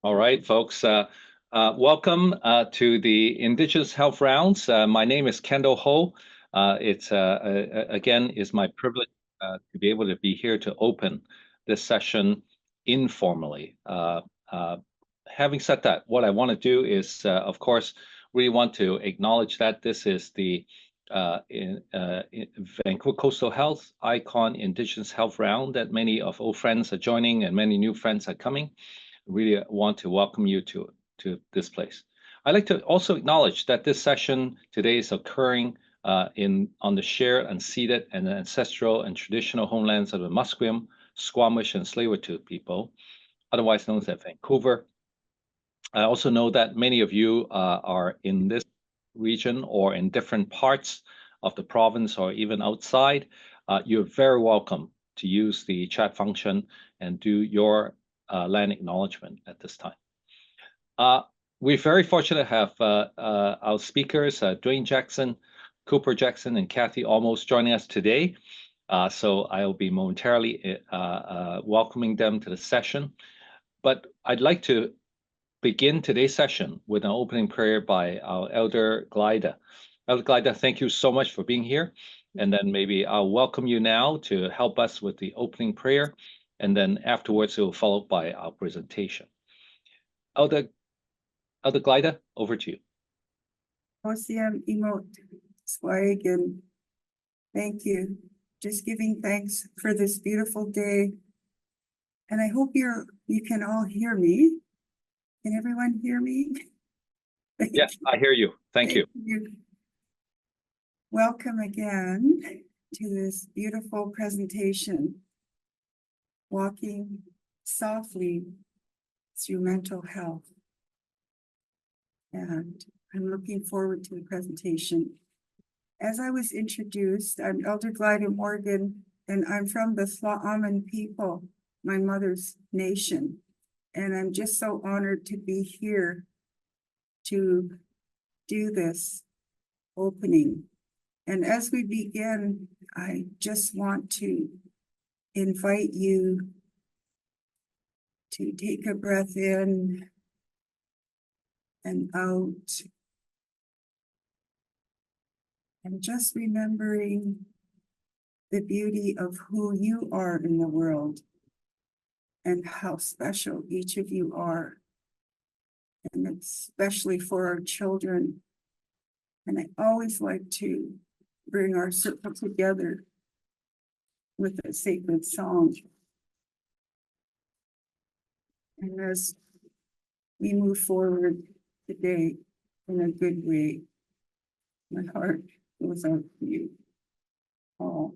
All right, folks. Welcome to the Indigenous Health Rounds. My name is Kendall Ho. It's again is my privilege to be able to be here to open this session informally. Having said that, what I want to do is, of course, really want to acknowledge that this is the Vancouver Coastal Health iCON Indigenous Health Round that many of old friends are joining and many new friends are coming. Really want to welcome you to this place. I'd like to also acknowledge that this session today is occurring on the shared, unceded, and ancestral and traditional homelands of the Musqueam, Squamish, and Tsleil-Waututh people, otherwise known as Vancouver. I also know that many of you are in this region or in different parts of the province or even outside. You're very welcome to use the chat function and do your land acknowledgement at this time. We're very fortunate to have our speakers, Duane Jackson, Cooper Jackson, and Cathy Almost joining us today. So I'll be momentarily welcoming them to the session. But I'd like to begin today's session with an opening prayer by our Elder Glyda. Elder Glyda, thank you so much for being here. And then maybe I'll welcome you now to help us with the opening prayer. And then afterwards, it will follow by our presentation. Elder Glyda, over to you. Osiam Imot Swagan. Thank you. Just giving thanks for this beautiful day. And I hope you can all hear me. Can everyone hear me? Yes, I hear you. Thank you. Welcome again to this beautiful presentation, Walking Softly Through Mental Health. And I'm looking forward to the presentation. As I was introduced, I'm Elder Glyda Morgan, and I'm from the Tla'amin people, my mother's nation. And I'm just so honored to be here to do this opening. And as we begin, I just want to invite you to take a breath in and out. And just remembering the beauty of who you are in the world and how special each of you are, and especially for our children. And I always like to bring our circle together with a sacred song. And as we move forward today in a good way, my heart goes out to you all.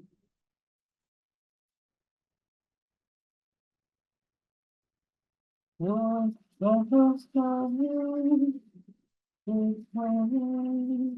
We are the children of the Lord.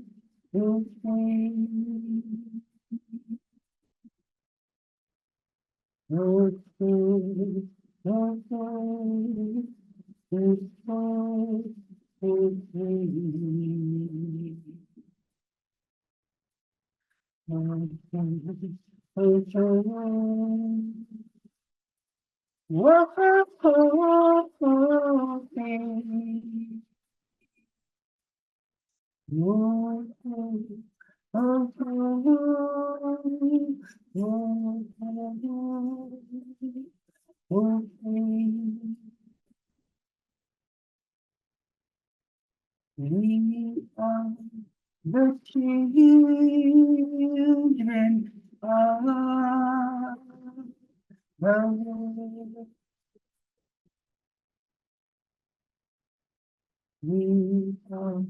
We are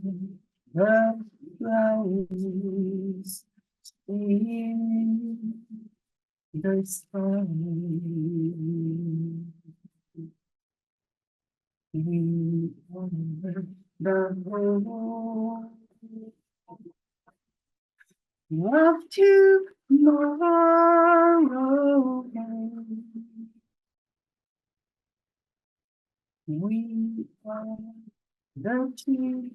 the flowers in the sky. We are the Lord of tomorrow. We are the children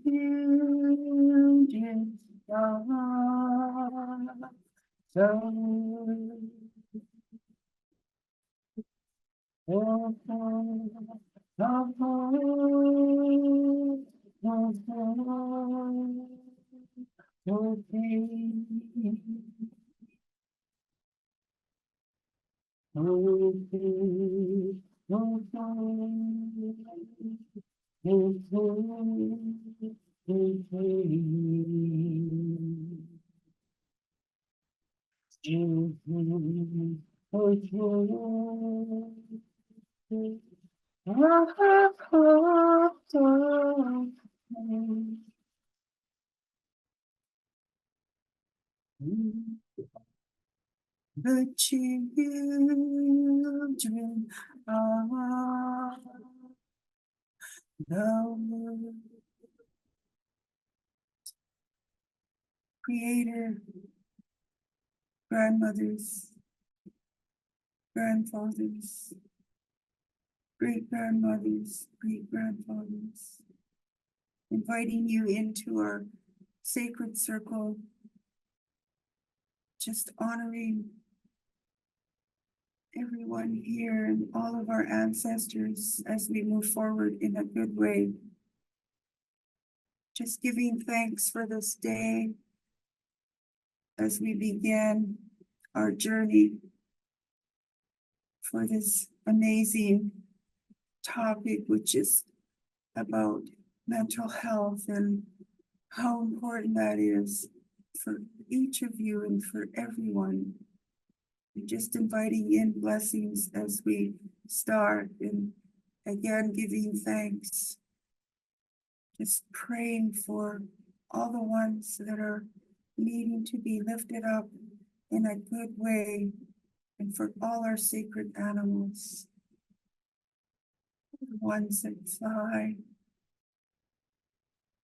of the Lord. The children of the world. Creator, grandmothers, grandfathers, great-grandmothers, great-grandfathers, inviting you into our sacred circle, just honoring everyone here and all of our ancestors as we move forward in a good way. Just giving thanks for this day as we begin our journey for this amazing topic, which is about mental health and how important that is for each of you and for everyone. And just inviting in blessings as we start, and again giving thanks. Just praying for all the ones that are needing to be lifted up in a good way, and for all our sacred animals, the ones that fly,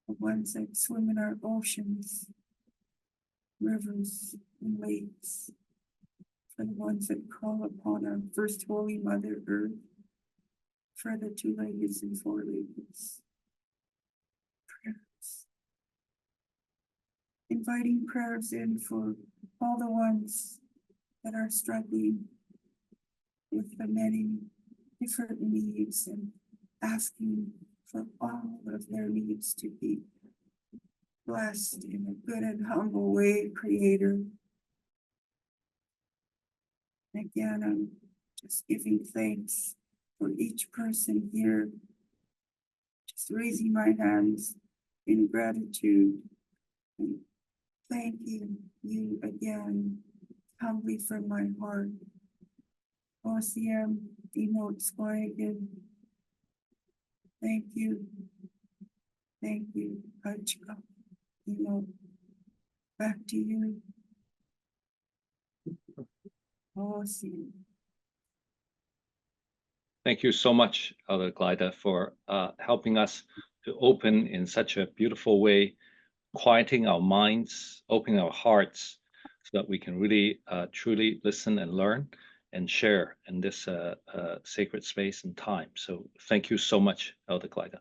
the ones that swim in our oceans, rivers, and lakes, for the ones that call upon our first holy Mother Earth, for the two-leggeds and four-leggeds. Prayers. Inviting prayers in for all the ones that are struggling with the many different needs, and asking for all of their needs to be blessed in a good and humble way, Creator. Again, I'm just giving thanks for each person here, just raising my hands in gratitude and thanking you again, humbly from my heart. OCM, Tauhx Gadx. Thank you. Thank you, iCON. Back to you. OCM. Thank you so much, Elder Glyda, for helping us to open in such a beautiful way, quieting our minds, opening our hearts, so that we can really truly listen and learn and share in this sacred space and time. So thank you so much, Elder Glyda.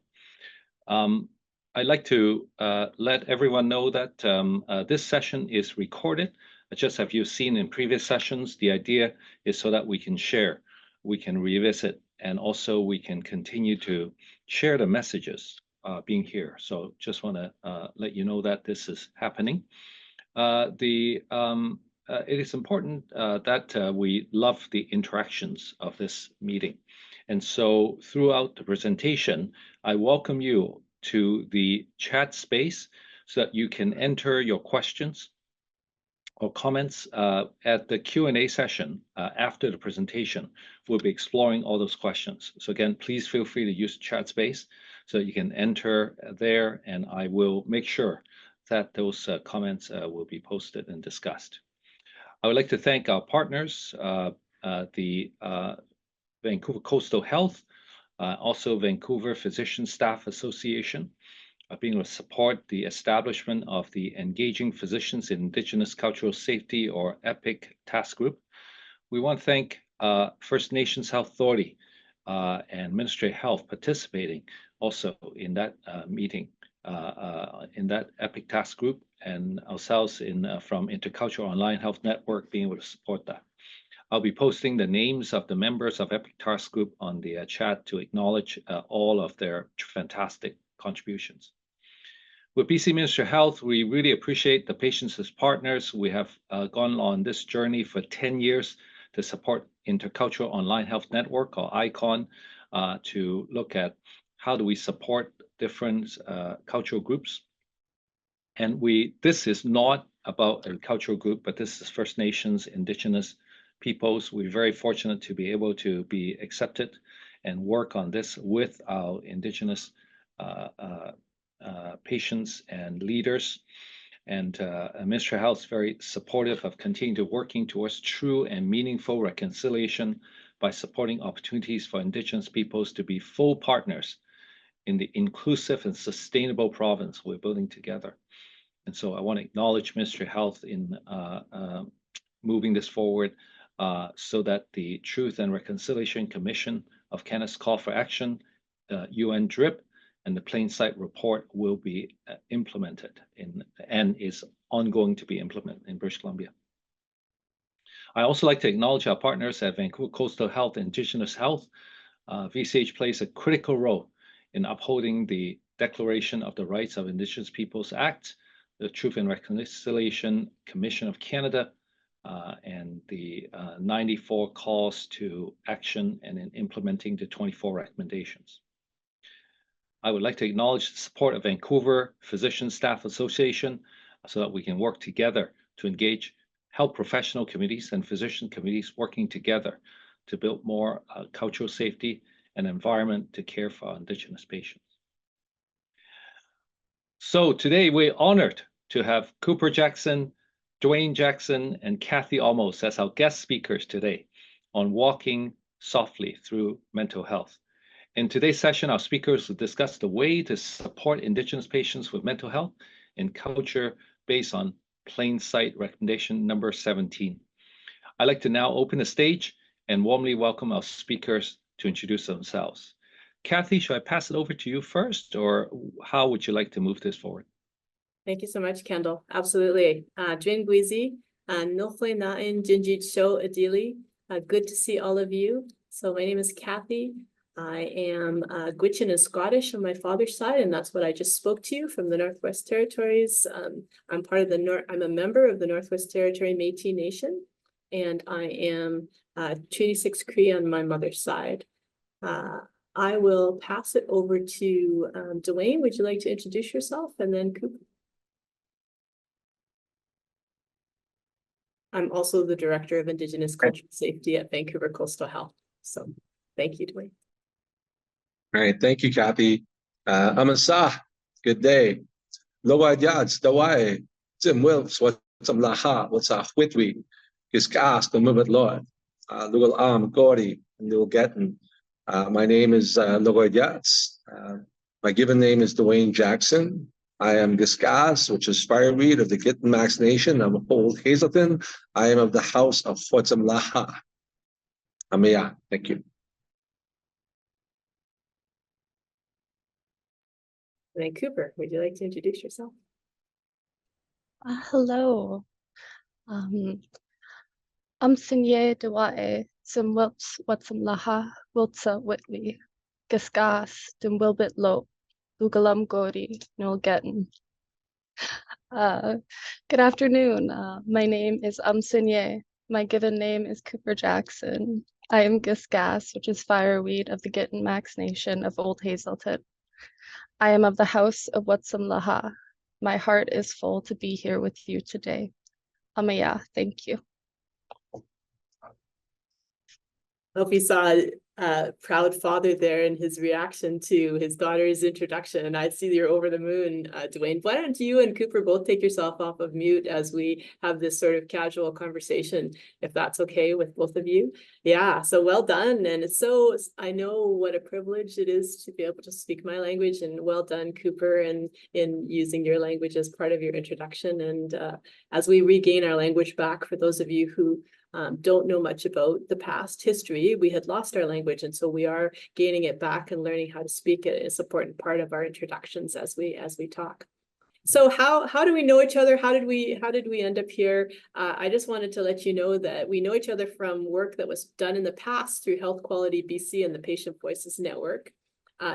I'd like to let everyone know that this session is recorded. Just as you've seen in previous sessions, the idea is so that we can share, we can revisit, and also we can continue to share the messages being here. So just want to let you know that this is happening. It is important that we love the interactions of this meeting. And so throughout the presentation, I welcome you to the chat space so that you can enter your questions or comments at the Q&A session after the presentation. We'll be exploring all those questions. So again, please feel free to use the chat space so you can enter there, and I will make sure that those comments will be posted and discussed. I would like to thank our partners, the Vancouver Coastal Health, also Vancouver Physician Staff Association, being able to support the establishment of the Engaging Physicians in Indigenous Cultural Safety, or EPIC task group. We want to thank First Nations Health Authority and Ministry of Health participating also in that meeting, in that EPIC task group, and ourselves from Intercultural Online Health Network being able to support that. I'll be posting the names of the members of EPIC task group on the chat to acknowledge all of their fantastic contributions. With BC Ministry of Health, we really appreciate the patients as partners. We have gone on this journey for 10 years to support Intercultural Online Health Network, or iCON, to look at how do we support different cultural groups. And this is not about a cultural group, but this is First Nations, Indigenous peoples. We're very fortunate to be able to be accepted and work on this with our Indigenous patients and leaders. And Ministry of Health is very supportive of continuing to working towards true and meaningful reconciliation by supporting opportunities for Indigenous peoples to be full partners in the inclusive and sustainable province we're building together. And so I want to acknowledge Ministry of Health in moving this forward so that the Truth and Reconciliation Commission of Canada's call for action, UN DRIP, and the Plain Sight report will be implemented and is ongoing to be implemented in British Columbia. I also like to acknowledge our partners at Vancouver Coastal Health and Indigenous Health. VCH plays a critical role in upholding the Declaration of the Rights of Indigenous Peoples Act, the Truth and Reconciliation Commission of Canada, and the 94 calls to action and in implementing the 24 recommendations. I would like to acknowledge the support of Vancouver Physician Staff Association so that we can work together to engage health professional committees and physician committees working together to build more cultural safety and environment to care for our Indigenous patients. So today we're honored to have Cooper Jackson, Duane Jackson, and Cathy Almost as our guest speakers today on walking softly through mental health. In today's session, our speakers will discuss the way to support Indigenous patients with mental health and culture based on Plain Sight recommendation number 17. I'd like to now open the stage and warmly welcome our speakers to introduce themselves. Cathy, should I pass it over to you first, or how would you like to move this forward? Thank you so much, Kendall. Absolutely. Duane Jackson, Nochle Na'in Jinjit Show Adili. Good to see all of you. So my name is Cathy. I am Gwich'in and Scottish on my father's side, and that's what I just spoke to you from the Northwest Territories. I'm part of I'm a member of the Northwest Territory Métis Nation, and I am Treaty 6 Cree on my mother's side. I will pass it over to Duane. Would you like to introduce yourself? And then Cooper. I'm also the Director of Indigenous Cultural Safety at Vancouver Coastal Health. So thank you, Duane. All right, thank you, Cathy. Amasa, good day. Lowa Yads, Dawai, Tim Wilps, what's some laha, what's a whitwi, is cast, the movement Lord, Lugal Am, Gordy, and Lil Gettin. My name is Lowa Yads. My given name is Duane Jackson. I am Giskas, which is fireweed of the Gittin Max Nation. I'm Old Hazelton. I am of the House of Fotsam Laha. Amaya, thank you. And then Cooper, would you like to introduce yourself? Hello. I'm Sinye Dewae, Sim Wilps, Watsam Laha, Wiltsa Whitley, Gisgas, Dim Wilbit Lo, Lugalam Gori, Nol Gettin. Good afternoon. My name is Sinye. My given name is Cooper Jackson. I am Gisgas, which is fireweed of the Gittin Max Nation of Old Hazelton. I am of the House of Watsam Laha. My heart is full to be here with you today. Amaya, thank you. I hope you saw a proud father there in his reaction to his daughter's introduction. And I see you're over the moon, Duane. Why don't you and Cooper both take yourself off of mute as we have this sort of casual conversation, if that's okay with both of you? Yeah, so well done. And it's so, I know what a privilege it is to be able to speak my language, and well done, Cooper, and in using your language as part of your introduction. And as we regain our language back, for those of you who don't know much about the past history, we had lost our language, and so we are gaining it back, and learning how to speak it is an important part of our introductions as we talk. So how do we know each other? How did we end up here? I just wanted to let you know that we know each other from work that was done in the past through Health Quality BC and the Patient Voices Network.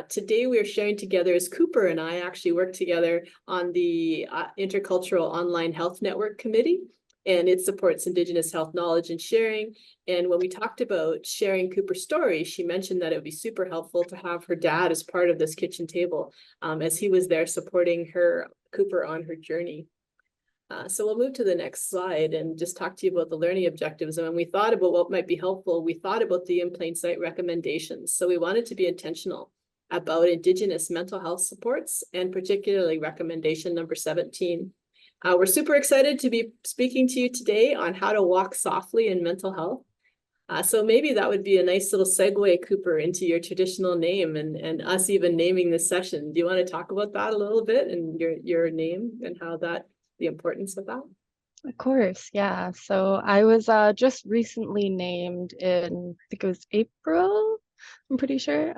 Today we are sharing together, as Cooper and I actually work together on the Intercultural Online Health Network Committee. and it supports Indigenous health knowledge and sharing. And when we talked about sharing Cooper's story, she mentioned that it would be super helpful to have her dad as part of this kitchen table, as he was there supporting Cooper on her journey. So we'll move to the next slide and just talk to you about the learning objectives. And when we thought about what might be helpful, we thought about the in plain sight recommendations. So we wanted to be intentional about Indigenous mental health supports, and particularly recommendation number 17. We're super excited to be speaking to you today on how to walk softly in mental health. So maybe that would be a nice little segue, Cooper, into your traditional name and us even naming this session. Do you want to talk about that a little bit, and your name and how that, the importance of that? Of course, yeah. So I was just recently named in, I think it was April, I'm pretty sure.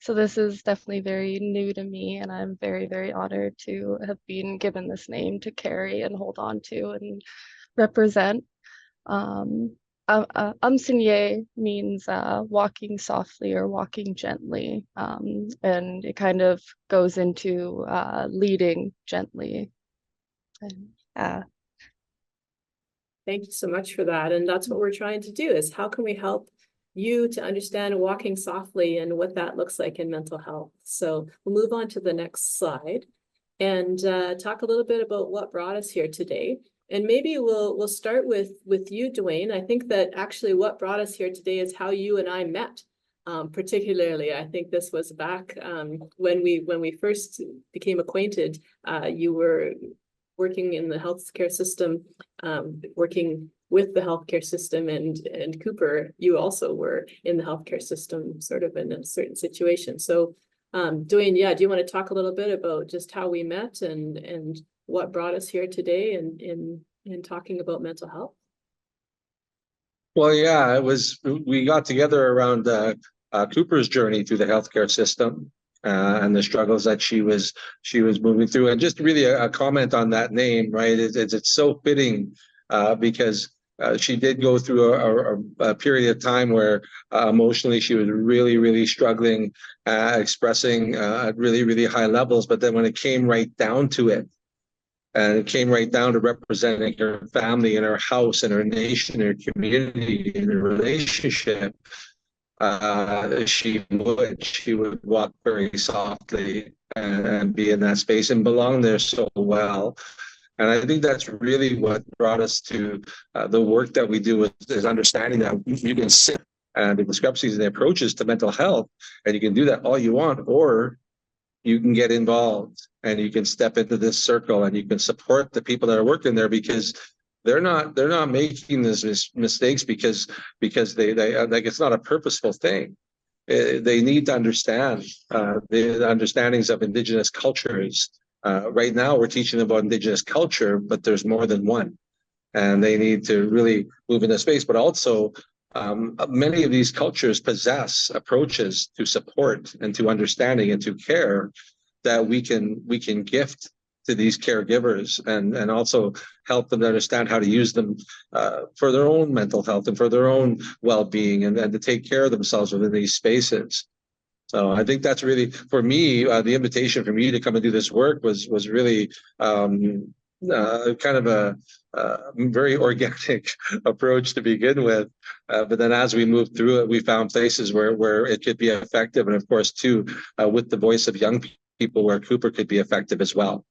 So this is definitely very new to me, and I'm very, very honored to have been given this name to carry and hold on to and represent. Amsinye means walking softly or walking gently, and it kind of goes into leading gently. And, Thank you so much for that. And that's what we're trying to do, is how can we help you to understand walking softly and what that looks like in mental health. So we'll move on to the next slide and talk a little bit about what brought us here today. And maybe we'll start with you, Duane. I think that actually what brought us here today is how you and I met. Particularly, I think this was back when we first became acquainted. You were working in the healthcare system, working with the healthcare system, and Cooper, you also were in the healthcare system, sort of in a certain situation. So, Duane, yeah, do you want to talk a little bit about just how we met and what brought us here today in talking about mental health? Well, yeah, we got together around Cooper's journey through the healthcare system. And the struggles that she was moving through, and just really a comment on that name, right? It's so fitting because she did go through a period of time where emotionally she was really, really struggling, expressing at really, really high levels. But then when it came right down to it, and it came right down to representing her family and her house and her nation, her community, and her relationship, she would walk very softly and be in that space and belong there so well. And I think that's really what brought us to the work that we do, is understanding that you can sit and the discrepancies and the approaches to mental health, and you can do that all you want, or you can get involved and you can step into this circle and you can support the people that are working there, because they're not making these mistakes because they like, it's not a purposeful thing. They need to understand the understandings of Indigenous cultures. Right now we're teaching about Indigenous culture, but there's more than one, and they need to really move in this space. But also many of these cultures possess approaches to support and to understanding and to care that we can gift to these caregivers, and also help them to understand how to use them for their own mental health and for their own well-being, and to take care of themselves within these spaces. So I think that's really, for me, the invitation for me to come and do this work was really kind of a very organic approach to begin with. But then as we moved through it, we found places where it could be effective. And of course, too, with the voice of young people, where Cooper could be effective as well.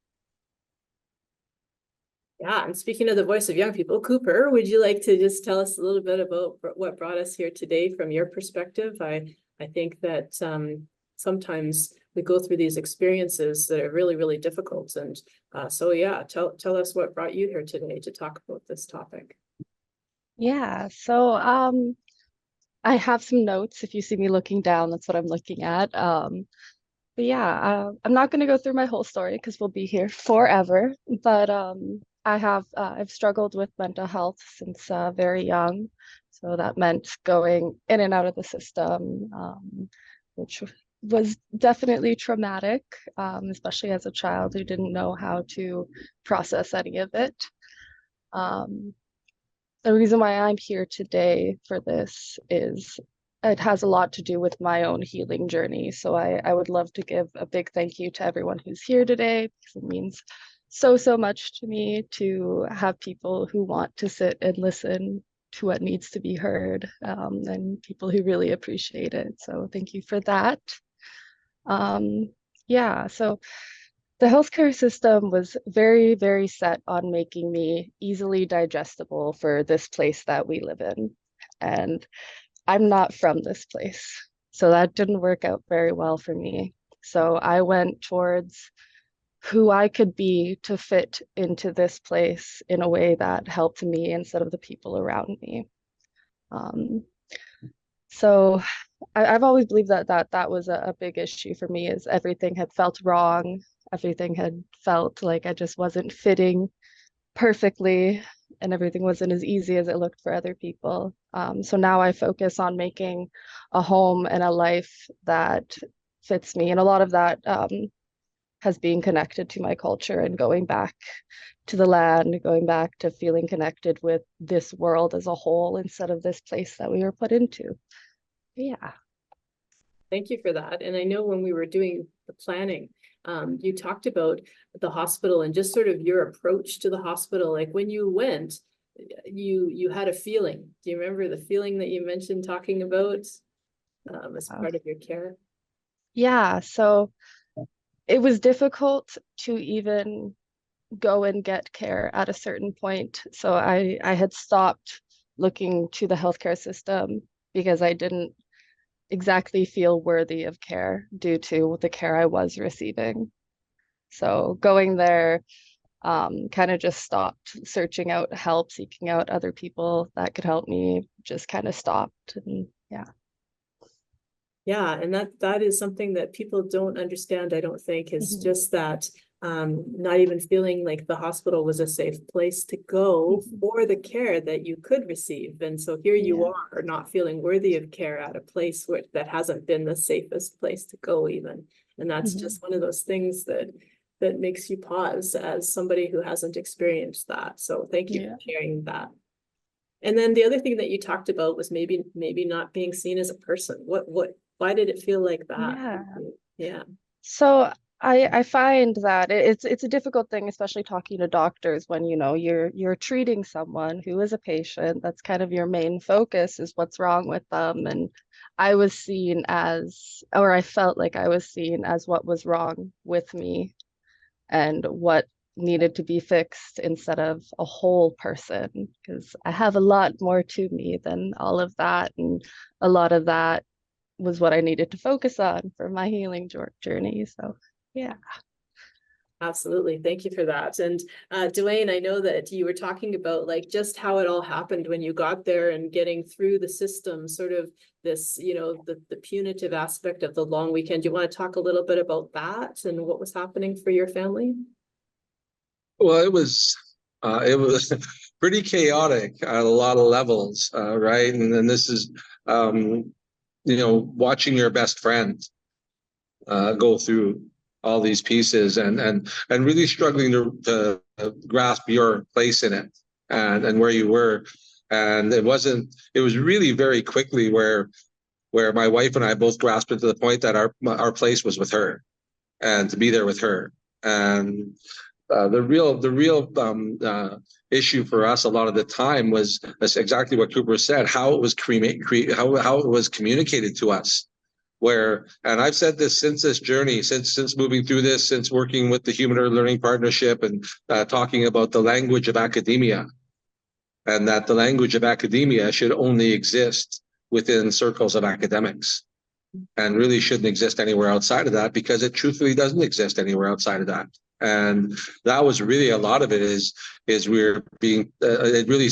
Yeah, and speaking of the voice of young people, Cooper, would you like to just tell us a little bit about what brought us here today from your perspective? I think that sometimes we go through these experiences that are really, really difficult. And so, yeah, tell us what brought you here today to talk about this topic. yeah, so I have some notes. If you see me looking down, that's what I'm looking at. But yeah, I'm not going to go through my whole story because we'll be here forever. But I've struggled with mental health since very young. So that meant going in and out of the system, which was definitely traumatic, especially as a child who didn't know how to process any of it. The reason why I'm here today for this is it has a lot to do with my own healing journey. So I would love to give a big thank you to everyone who's here today, because it means so much to me to have people who want to sit and listen to what needs to be heard, and people who really appreciate it. So thank you for that. Yeah, so the healthcare system was very, very set on making me easily digestible for this place that we live in. And I'm not from this place, so that didn't work out very well for me. So I went towards who I could be to fit into this place in a way that helped me instead of the people around me. So I've always believed that was a big issue for me, is everything had felt wrong. Everything had felt like I just wasn't fitting perfectly, and everything wasn't as easy as it looked for other people. So now I focus on making a home and a life that fits me. And a lot of that has been connected to my culture and going back to the land, going back to feeling connected with this world as a whole instead of this place that we were put into. Yeah. Thank you for that. And I know when we were doing the planning, you talked about the hospital and just sort of your approach to the hospital. Like when you went, you had a feeling. Do you remember the feeling that you mentioned talking about as part of your care? Yeah, so it was difficult to even go and get care at a certain point. So I had stopped looking to the healthcare system because I didn't exactly feel worthy of care due to the care I was receiving. So going there kind of just stopped searching out help, seeking out other people that could help me, just kind of stopped. And yeah. Yeah, and that is something that people don't understand, I don't think, is just that not even feeling like the hospital was a safe place to go for the care that you could receive. And so here you are not feeling worthy of care at a place where that hasn't been the safest place to go even. And that's just one of those things that makes you pause as somebody who hasn't experienced that. So thank you for sharing that. And then the other thing that you talked about was maybe not being seen as a person. Why did it feel like that? Yeah. So I find that it's a difficult thing, especially talking to doctors when you're treating someone who is a patient. That's kind of your main focus, is what's wrong with them. And I was seen as, or I felt like I was seen as what was wrong with me and what needed to be fixed instead of a whole person, because I have a lot more to me than all of that. And a lot of that was what I needed to focus on for my healing journey. So, yeah. Absolutely. Thank you for that. And Duane, I know that you were talking about like just how it all happened when you got there and getting through the system, sort of this, the punitive aspect of the long weekend. Do you want to talk a little bit about that and what was happening for your family? Well, it was pretty chaotic at a lot of levels, right? And then this is, watching your best friend go through all these pieces and really struggling to grasp your place in it and where you were. And it was really very quickly where my wife and I both grasped it to the point that our place was with her and to be there with her. And the real issue for us a lot of the time was exactly what Cooper said, how it was how it was communicated to us. And I've said this since this journey, since moving through this, since working with the Human Learning Partnership and talking about the language of academia, and that the language of academia should only exist within circles of academics and really shouldn't exist anywhere outside of that, because it truthfully doesn't exist anywhere outside of that. And that was really a lot of it is we're being, it really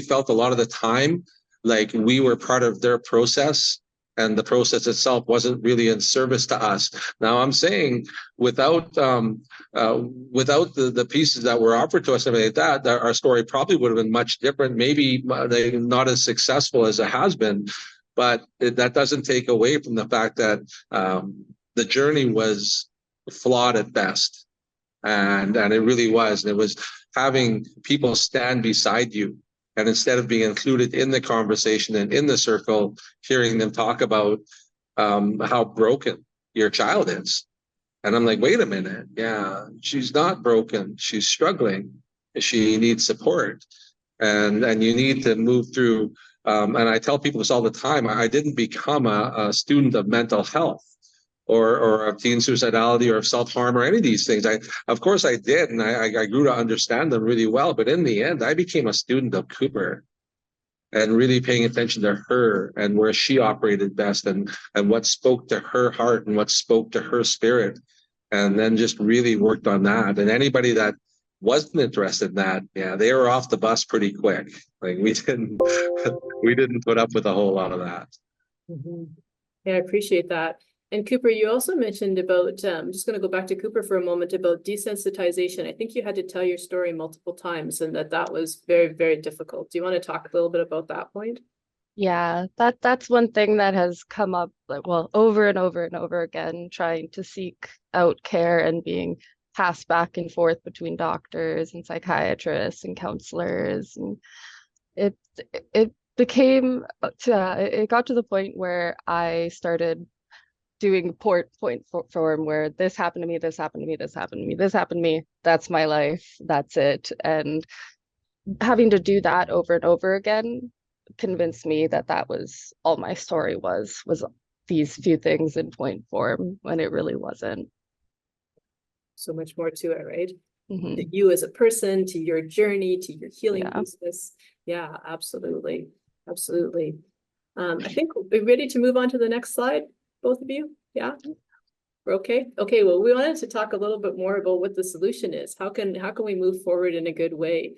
felt a lot of the time like we were part of their process, and the process itself wasn't really in service to us. Now I'm saying without the pieces that were offered to us and everything like that, our story probably would have been much different, maybe not as successful as it has been. But that doesn't take away from the fact that the journey was flawed at best. And it really was. And it was having people stand beside you, and instead of being included in the conversation and in the circle, hearing them talk about how broken your child is And I'm like, wait a minute. Yeah, she's not broken. She's struggling. She needs support. And you need to move through. And I tell people this all the time. I didn't become a student of mental health or of teen suicidality or of self-harm or any of these things. Of course I did, and I grew to understand them really well. But in the end, I became a student of Cooper and really paying attention to her and where she operated best and what spoke to her heart and what spoke to her spirit. And then just really worked on that. And anybody that wasn't interested in that, yeah, they were off the bus pretty quick. Like we didn't put up with a whole lot of that. Mhm. Yeah, I appreciate that. And Cooper, you also mentioned about, I'm just going to go back to Cooper for a moment about desensitization. I think you had to tell your story multiple times and that was very, very difficult. Do you want to talk a little bit about that point? Yeah, that's one thing that has come up like well over and over and over again, trying to seek out care and being passed back and forth between doctors and psychiatrists and counselors. And it it became it got to the point where I started doing point form where this happened to me, this happened to me, this happened to me, this happened to me, that's my life, that's it. And having to do that over and over again convinced me that that was all my story was these few things in point form when it really wasn't. So much more to it, right? Mhm. To you as a person, to your journey, to your healing Yeah. process. Yeah, absolutely. Absolutely. I think we're ready to move on to the next slide, both of you. Yeah. We're okay. Okay, well, we wanted to talk a little bit more about what the solution is. How can we move forward in a good way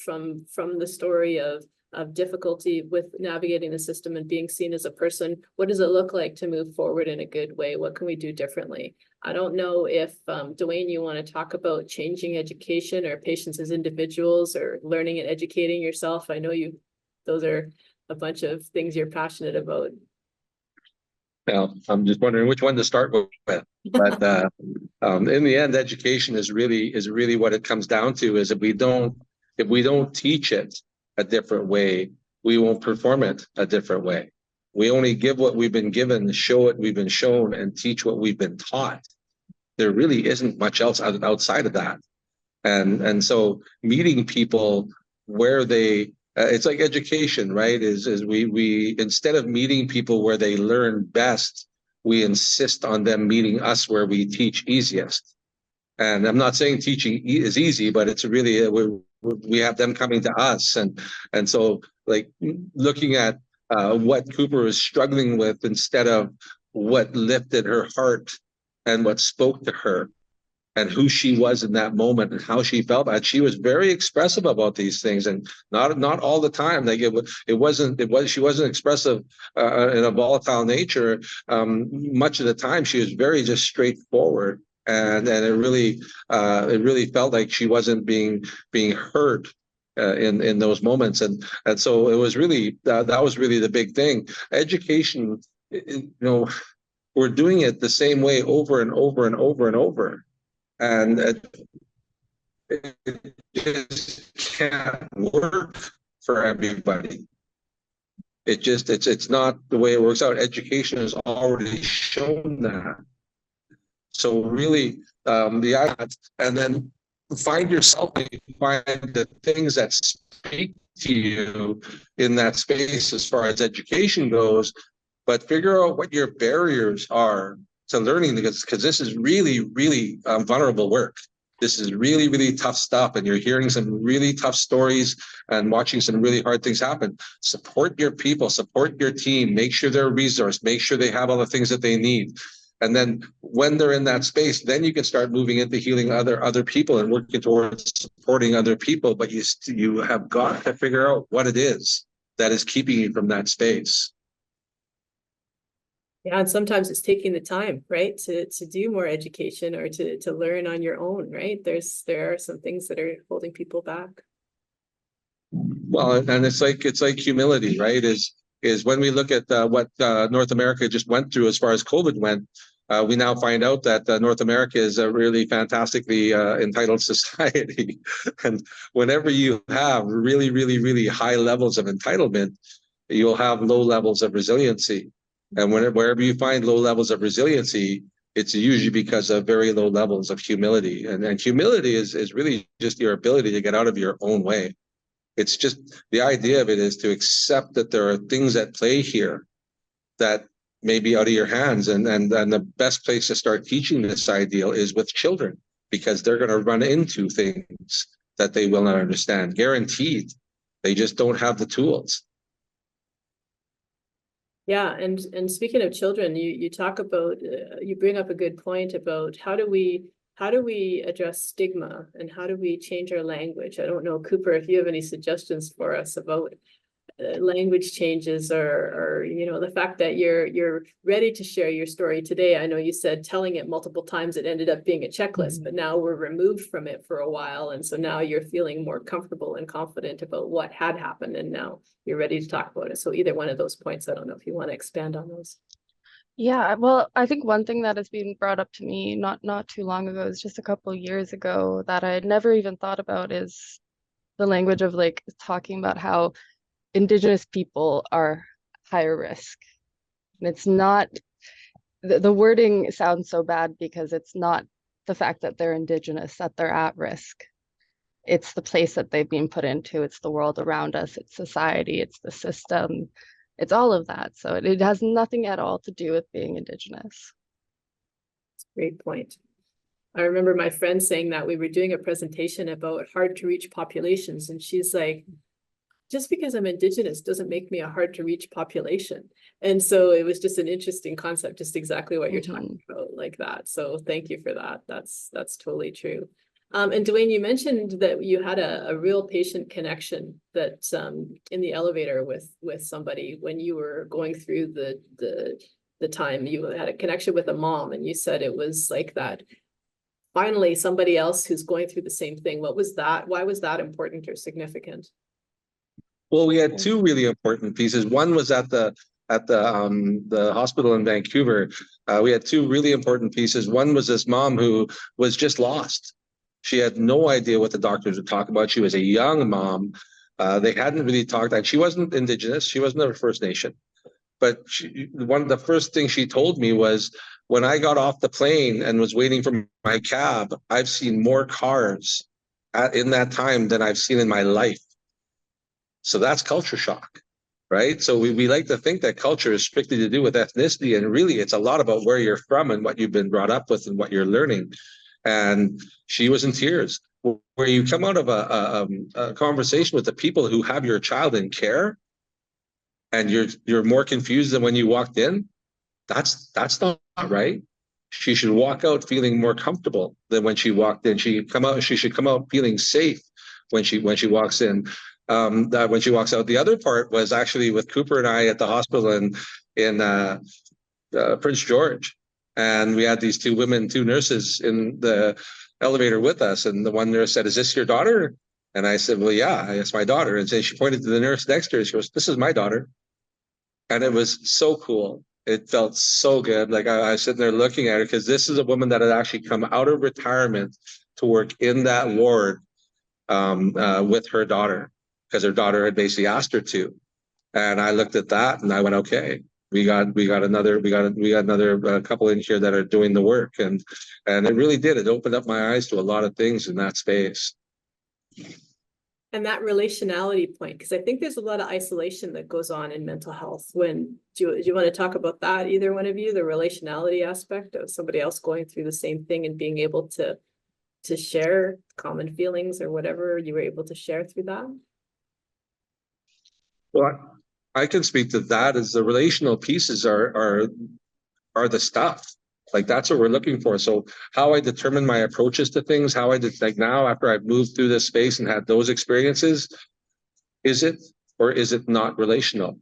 from the story of difficulty with navigating the system and being seen as a person? What does it look like to move forward in a good way? What can we do differently? I don't know if Duane, you want to talk about changing education or patients as individuals or learning and educating yourself. I know those are a bunch of things you're passionate about. Well, I'm just wondering which one to start with. But in the end, education is really what it comes down to. Is if we don't teach it a different way, we won't perform it a different way. We only give what we've been given, show what we've been shown, and teach what we've been taught. There really isn't much else outside of that. And so meeting people where they it's like education, right? Is we instead of meeting people where they learn best, we insist on them meeting us where we teach easiest. And I'm not saying teaching is easy, but it's really we have them coming to us, and so like looking at what Cooper is struggling with instead of what lifted her heart and what spoke to her and who she was in that moment and how she felt. And she was very expressive about these things, and not all the time. Like she wasn't expressive in a volatile nature. Much of the time, she was very just straightforward, and it really felt like she wasn't being heard in those moments. And so it was really that was really the big thing. Education, we're doing it the same way over and over and over and over. And it just can't work for everybody. It's not the way it works out. Education has already shown that. So really, and then find yourself, find the things that speak to you in that space as far as education goes, but figure out what your barriers are to learning, because this is really vulnerable work. This is really tough stuff, and you're hearing some really tough stories and watching some really hard things happen. Support your people, support your team, make sure they're resourced, make sure they have all the things that they need. And then when they're in that space, then you can start moving into healing other people and working towards supporting other people. But you have got to figure out what it is that is keeping you from that space. Yeah, and sometimes it's taking the time, right, to do more education or to learn on your own, right? There are some things that are holding people back. Well, and it's like humility, right? Is when we look at what North America just went through as far as COVID went, we now find out that North America is a really fantastically entitled society. And whenever you have really high levels of entitlement, you'll have low levels of resiliency. And wherever you find low levels of resiliency, it's usually because of very low levels of humility. And humility is really just your ability to get out of your own way. It's just the idea of it is to accept that there are things at play here that may be out of your hands. And the best place to start teaching this ideal is with children, because they're going to run into things that they will not understand. Guaranteed. They just don't have the tools. Yeah, and speaking of children, you talk about you bring up a good point about how do we address stigma and how do we change our language? I don't know, Cooper, if you have any suggestions for us about language changes or you know, the fact that you're ready to share your story today. I know you said telling it multiple times, it ended up being a checklist, but now we're removed from it for a while, and so now you're feeling more comfortable and confident about what had happened, and now you're ready to talk about it. So either one of those points, I don't know if you want to expand on those. Yeah, well, I think one thing that has been brought up to me not too long ago, is just a couple of years ago, that I had never even thought about, is the language of like talking about how Indigenous people are higher risk. And it's not, the wording sounds so bad because it's not the fact that they're Indigenous, that they're at risk. It's the place that they've been put into, it's the world around us, it's society, it's the system, it's all of that. So it has nothing at all to do with being Indigenous. Great point. I remember my friend saying that we were doing a presentation about hard to reach populations, and she's like, just because I'm Indigenous doesn't make me a hard to reach population. And so it was just an interesting concept, just exactly what you're talking about, like that. So thank you for that. That's totally true. And Duane, you mentioned that you had a real patient connection that in the elevator with somebody when you were going through the time. You had a connection with a mom, and you said it was like that. Finally, somebody else who's going through the same thing. What was that? Why was that important or significant? Well, we had two really important pieces. One was at the hospital in Vancouver. We had two really important pieces. One was this mom who was just lost. She had no idea what the doctors were talking about. She was a young mom. They hadn't really talked, and she wasn't Indigenous. She wasn't a First Nation. But one of the first things she told me was, when I got off the plane and was waiting for my cab, I've seen more cars in that time than I've seen in my life. So that's culture shock, right? So we like to think that culture is strictly to do with ethnicity, and really it's a lot about where you're from and what you've been brought up with and what you're learning. And she was in tears. Where you come out of a conversation with the people who have your child in care, and you're more confused than when you walked in, that's not right. She should walk out feeling more comfortable than when she walked in. She should come out feeling safe when she walks in. When she walks out. The other part was actually with Cooper and I at the hospital in Prince George, and we had these two nurses in the elevator with us, and the one nurse said, "Is this your daughter?" And I said, "Well, yeah, it's my daughter." And so she pointed to the nurse next to her. She goes, "This is my daughter." And it was so cool. It felt so good. Like I was sitting there looking at her, because this is a woman that had actually come out of retirement to work in that ward with her daughter, because her daughter had basically asked her to. And I looked at that and I went, okay, we got another couple in here that are doing the work. And it really did. It opened up my eyes to a lot of things in that space. And that relationality point, because I think there's a lot of isolation that goes on in mental health. Do you want to talk about that, either one of you, the relationality aspect of somebody else going through the same thing and being able to share common feelings or whatever you were able to share through that? Well, I can speak to that, as the relational pieces are the stuff. Like, that's what we're looking for. So how I determine my approaches to things, how I did, like, now after I've moved through this space and had those experiences, is it or is it not relational?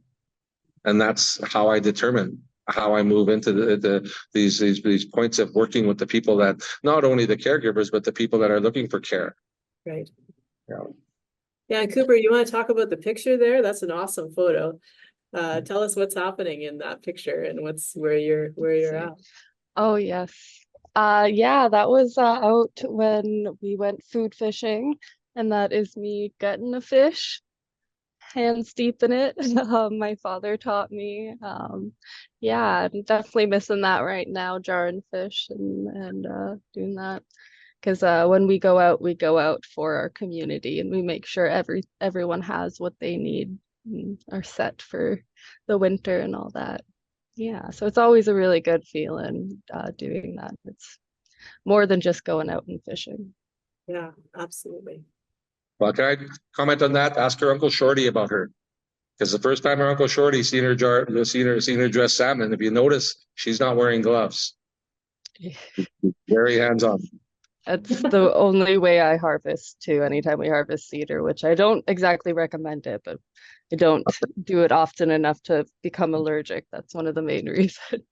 And that's how I determine how I move into these points of working with the people, that not only the caregivers, but the people that are looking for care. Right. Yeah. Yeah, and Cooper, you want to talk about the picture there? That's an awesome photo. Tell us what's happening in that picture and where you're at. Oh yes. Yeah, that was out when we went food fishing, and that is me getting a fish. hands deep in it. My father taught me. Yeah, I'm definitely missing that right now, jarring fish and doing that. Because when we go out for our community, and we make sure everyone has what they need and are set for the winter and all that. Yeah, so it's always a really good feeling doing that. It's more than just going out and fishing. Yeah, absolutely. Well, can I comment on that? Ask her Uncle Shorty about her. Because the first time her Uncle Shorty seen her dress salmon, if you notice, she's not wearing gloves. Very hands-on. That's the only way I harvest too, anytime we harvest cedar, which I don't exactly recommend it, but I don't do it often enough to become allergic. That's one of the main reasons.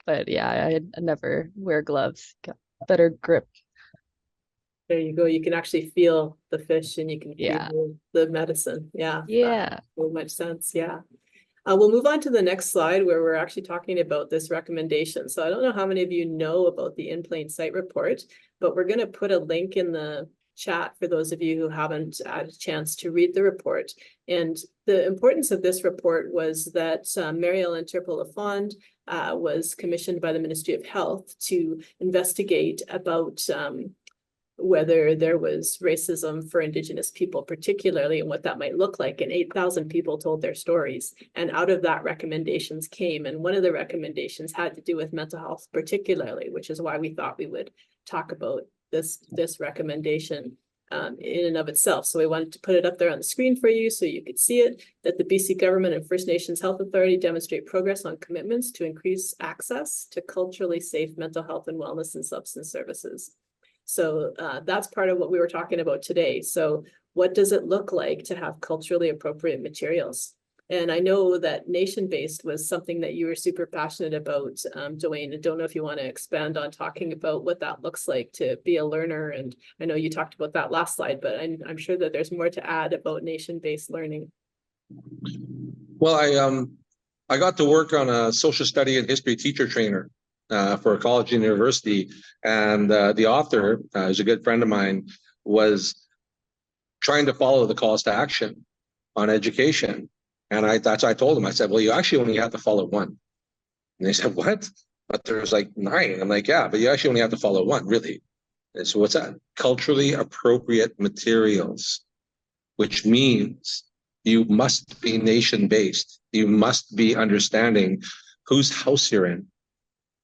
But yeah, I never wear gloves. Got better grip. There you go. You can actually feel the fish and you can Yeah. feel the medicine. Yeah. Yeah. That makes much sense. Yeah. We'll move on to the next slide where we're actually talking about this recommendation. So I don't know how many of you know about the In Plain Sight report, but we're going to put a link in the chat for those of you who haven't had a chance to read the report. And the importance of this report was that Mary Ellen Turpin-Lafond was commissioned by the Ministry of Health to investigate about whether there was racism for Indigenous people particularly, and what that might look like. And 8,000 people told their stories. And out of that, recommendations came. And one of the recommendations had to do with mental health particularly, which is why we thought we would talk about this recommendation in and of itself. So we wanted to put it up there on the screen for you so you could see it, that the BC government and First Nations Health Authority demonstrate progress on commitments to increase access to culturally safe mental health and wellness and substance services. So that's part of what we were talking about today. So what does it look like to have culturally appropriate materials? And I know that nation-based was something that you were super passionate about, Duane. I don't know if you want to expand on talking about what that looks like to be a learner. And I know you talked about that last slide, but I'm sure that there's more to add about nation-based learning. Well, I got to work on a social study and history teacher trainer for a college and university, and the author, who's a good friend of mine, was trying to follow the calls to action on education. And I told him, I said, well, you actually only have to follow one. And they said, what? But there's like 9. I'm like, yeah, but you actually only have to follow one, really. And so what's that? Culturally appropriate materials, which means you must be nation-based. You must be understanding whose house you're in.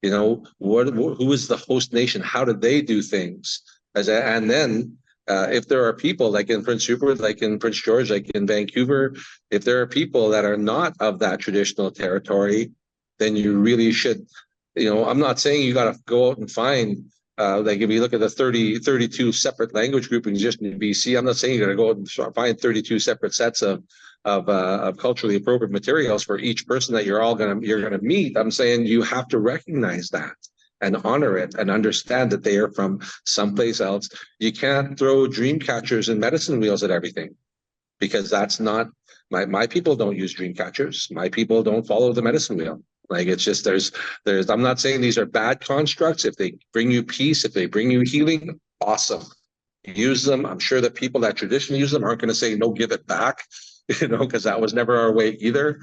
You know, who is the host nation? How do they do things? And then if there are people like in Prince Rupert, like in Prince George, like in Vancouver, if there are people that are not of that traditional territory, then you really should, I'm not saying you got to go out and find, like if you look at the 32 separate language groupings just in BC, I'm not saying you got to go out and find 32 separate sets of culturally appropriate materials for each person that you're gonna meet. I'm saying you have to recognize that and honor it and understand that they are from someplace else. You can't throw dream catchers and medicine wheels at everything, because that's not my people don't use dream catchers. My people don't follow the medicine wheel. Like, it's just there's I'm not saying these are bad constructs. If they bring you peace, if they bring you healing, awesome. Use them. I'm sure that people that traditionally use them aren't going to say no, give it back, because that was never our way either.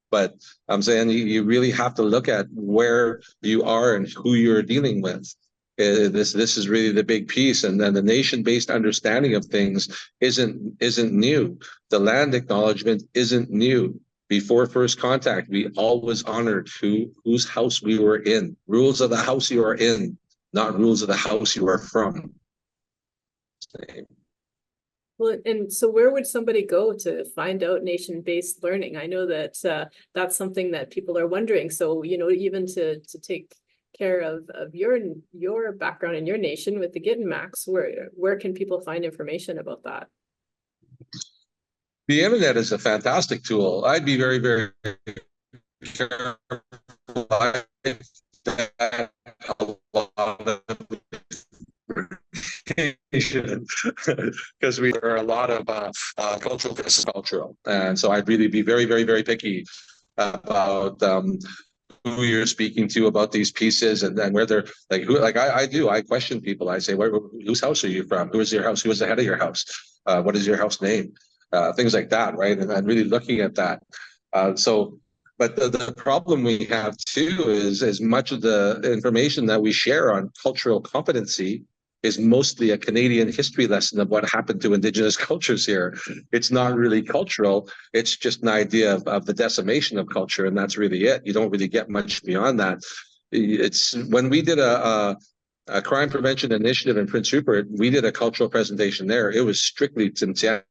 But I'm saying you really have to look at where you are and who you're dealing with. This is really the big piece. And then the nation-based understanding of things isn't new. The land acknowledgement isn't new. Before first contact, we always honored whose house we were in. Rules of the house you are in, not rules of the house you are from. Well, and so where would somebody go to find out nation-based learning? I know that that's something that people are wondering. So, even to take care of your background in your nation with the Gittin-Macs, where can people find information about that? The internet is a fantastic tool. I'd be very, very careful. Because there are a lot of cultural versus cultural, and so I'd really be very, very, very picky about who you're speaking to about these pieces, and then where they're I question people. I say, whose house are you from? Who is your house? Who is the head of your house? What is your house name? things like that, right? And really looking at that. But the problem we have too is as much of the information that we share on cultural competency is mostly a Canadian history lesson of what happened to Indigenous cultures here. It's not really cultural. It's just an idea of the decimation of culture, and that's really it. You don't really get much beyond that. It's when we did a crime prevention initiative in Prince Rupert, we did a cultural presentation there. It was strictly Tsimshian.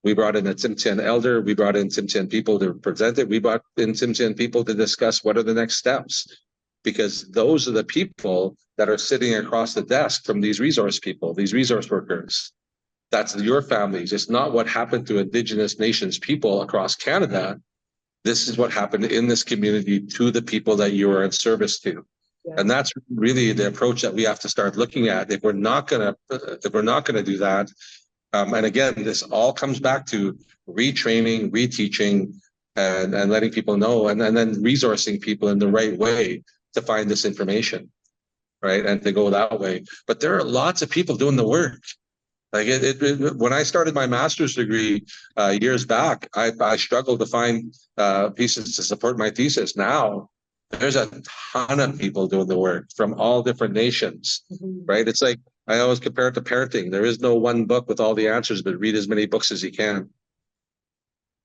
We brought in a Tsimshian elder. We brought in Tsimshian people to present it. We brought in Tsimshian people to discuss what are the next steps, because those are the people that are sitting across the desk from these resource people, these resource workers. That's your families. It's not what happened to Indigenous nations people across Canada. This is what happened in this community to the people that you are in service to. Yeah. And that's really the approach that we have to start looking at. If we're not gonna do that, and again, this all comes back to retraining, reteaching, and letting people know, and then resourcing people in the right way to find this information, right? And to go that way. But there are lots of people doing the work. Like when I started my master's degree years back, I struggled to find pieces to support my thesis. Now, there's a ton of people doing the work from all different nations, right? It's like, I always compare it to parenting. There is no one book with all the answers, but read as many books as you can.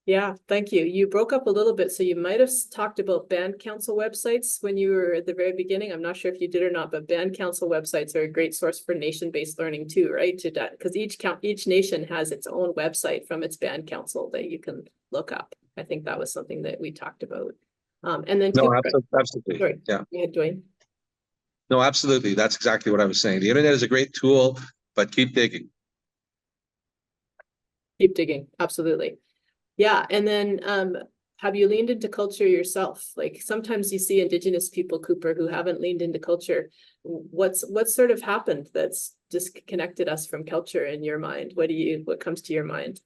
Yeah, thank you. You broke up a little bit, so you might have talked about band council websites when you were at the very beginning. I'm not sure if you did or not, but band council websites are a great source for nation-based learning too, right? Because each nation has its own website from its band council that you can look up. I think that was something that we talked about. And then no, absolutely. Sorry. Yeah. Go ahead, Duane. No, absolutely. That's exactly what I was saying. The internet is a great tool, but keep digging. Keep digging. Absolutely. Yeah. And then have you leaned into culture yourself? Like sometimes you see Indigenous people, Cooper, who haven't leaned into culture. What's sort of happened that's disconnected us from culture in your mind? What comes to your mind?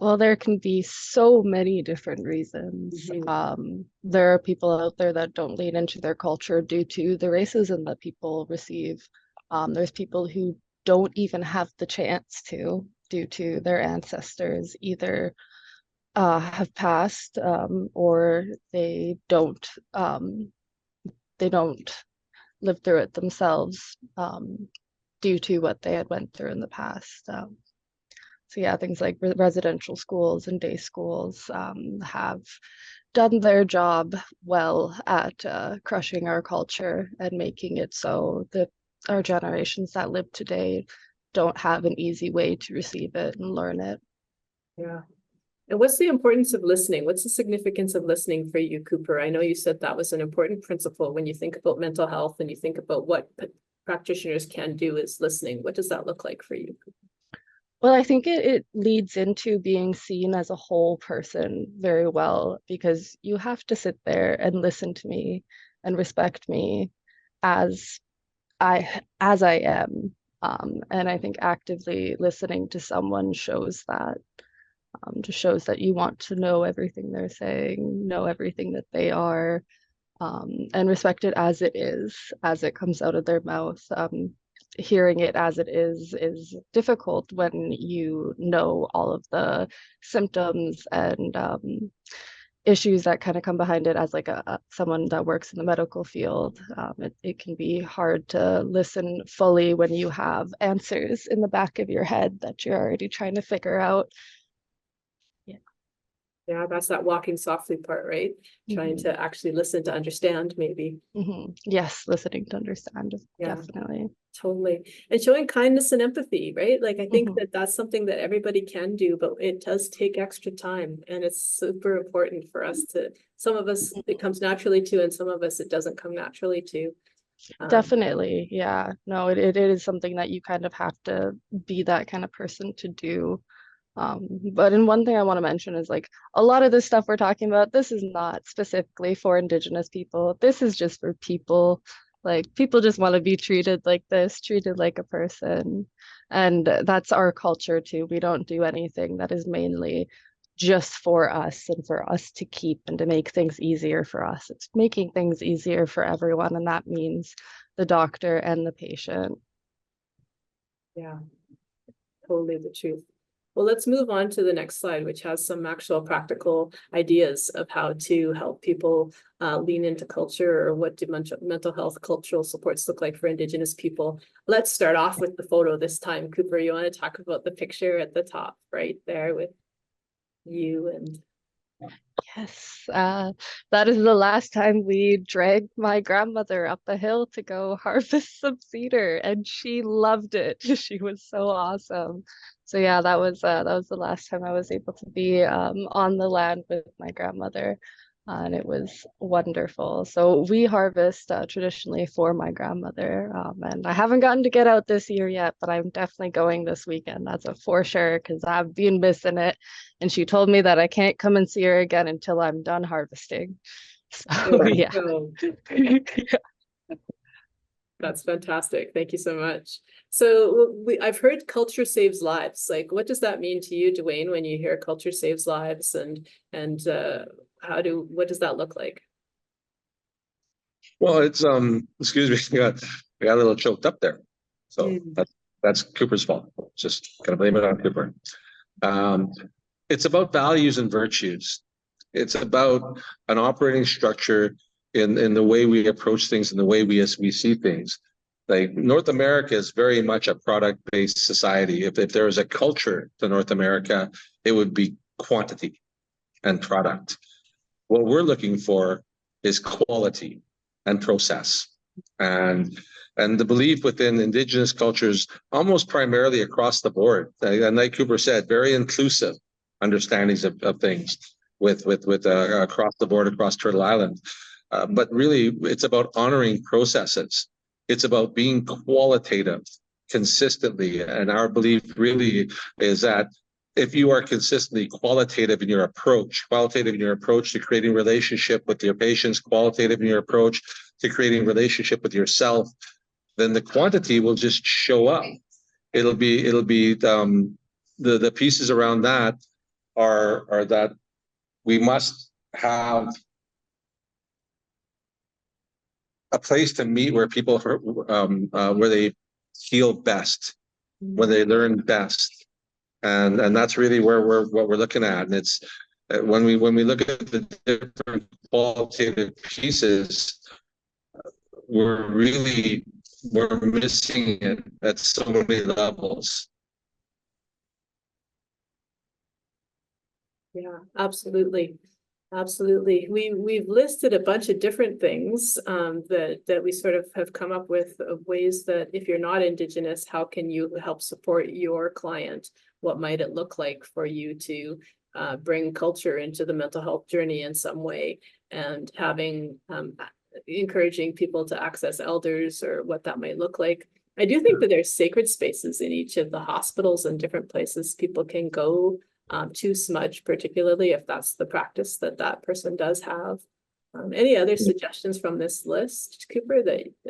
Well, there can be so many different reasons. There are people out there that don't lean into their culture due to the racism that people receive. There's people who don't even have the chance to, due to their ancestors either have passed or they don't live through it themselves due to what they had went through in the past. So yeah, things like residential schools and day schools have done their job well at crushing our culture and making it so that our generations that live today don't have an easy way to receive it and learn it. Yeah. And what's the importance of listening? What's the significance of listening for you, Cooper? I know you said that was an important principle when you think about mental health and you think about what practitioners can do is listening. What does that look like for you? Well, I think it leads into being seen as a whole person very well, because you have to sit there and listen to me and respect me as I am. And I think actively listening to someone shows that, just shows that you want to know everything they're saying, know everything that they are, and respect it as it is, as it comes out of their mouth. Hearing it as it is difficult when you know all of the symptoms and issues that kind of come behind it. As like someone that works in the medical field, it can be hard to listen fully when you have answers in the back of your head that you're already trying to figure out. Yeah, that's that walking softly part, right? Trying to actually listen to understand, maybe. Yes, listening to understand, definitely. Totally. And showing kindness and empathy, right? Like, I think that's something that everybody can do, but it does take extra time. And it's super important for us to, some of us, it comes naturally to, and some of us, it doesn't come naturally to. Definitely. Yeah. No, it is something that you kind of have to be that kind of person to do. But in one thing I want to mention is like a lot of this stuff we're talking about, this is not specifically for Indigenous people. This is just for people. Like people just want to be treated like this, treated like a person. And that's our culture too. We don't do anything that is mainly just for us and for us to keep and to make things easier for us. It's making things easier for everyone. And that means the doctor and the patient. Yeah, totally the truth. Well, let's move on to the next slide, which has some actual practical ideas of how to help people lean into culture, or what do mental health cultural supports look like for Indigenous people. Let's start off with the photo this time. Cooper, you want to talk about the picture at the top right there with you and... Yes, that is the last time we dragged my grandmother up a hill to go harvest some cedar, and she loved it. She was so awesome. So yeah, that was the last time I was able to be on the land with my grandmother, and it was wonderful. So we harvest traditionally for my grandmother, and I haven't gotten to get out this year yet, but I'm definitely going this weekend. That's a for sure, because I've been missing it. And she told me that I can't come and see her again until I'm done harvesting. So yeah. That's fantastic. Thank you so much. So I've heard culture saves lives. Like, what does that mean to you, Duane, when you hear culture saves lives, and what does that look like? Well, it's excuse me, I got a little choked up there. So that's Cooper's fault. Just gotta blame it on Cooper. It's about values and virtues. It's about an operating structure in the way we approach things and the way we see things. Like, North America is very much a product-based society. If there was a culture to North America, it would be quantity and product. What we're looking for is quality and process. And the belief within Indigenous cultures, almost primarily across the board, and like Cooper said, very inclusive understandings of things with across the board, across Turtle Island. But really, it's about honoring processes. It's about being qualitative consistently. And our belief really is that if you are consistently qualitative in your approach to creating relationship with your patients, qualitative in your approach to creating relationship with yourself, then the quantity will just show up. It'll be the pieces around that are that we must have a place to meet where people where they feel best, where they learn best, and that's really what we're looking at. And it's when we look at the different qualitative pieces, we're missing it at so many levels. Yeah, absolutely. Absolutely. We've listed a bunch of different things that we sort of have come up with, of ways that if you're not Indigenous, how can you help support your client? What might it look like for you to bring culture into the mental health journey in some way, and having encouraging people to access elders, or what that might look like. I do think that there's sacred spaces in each of the hospitals and different places people can go to smudge, particularly if that's the practice that person does have. Any other suggestions from this list, Cooper,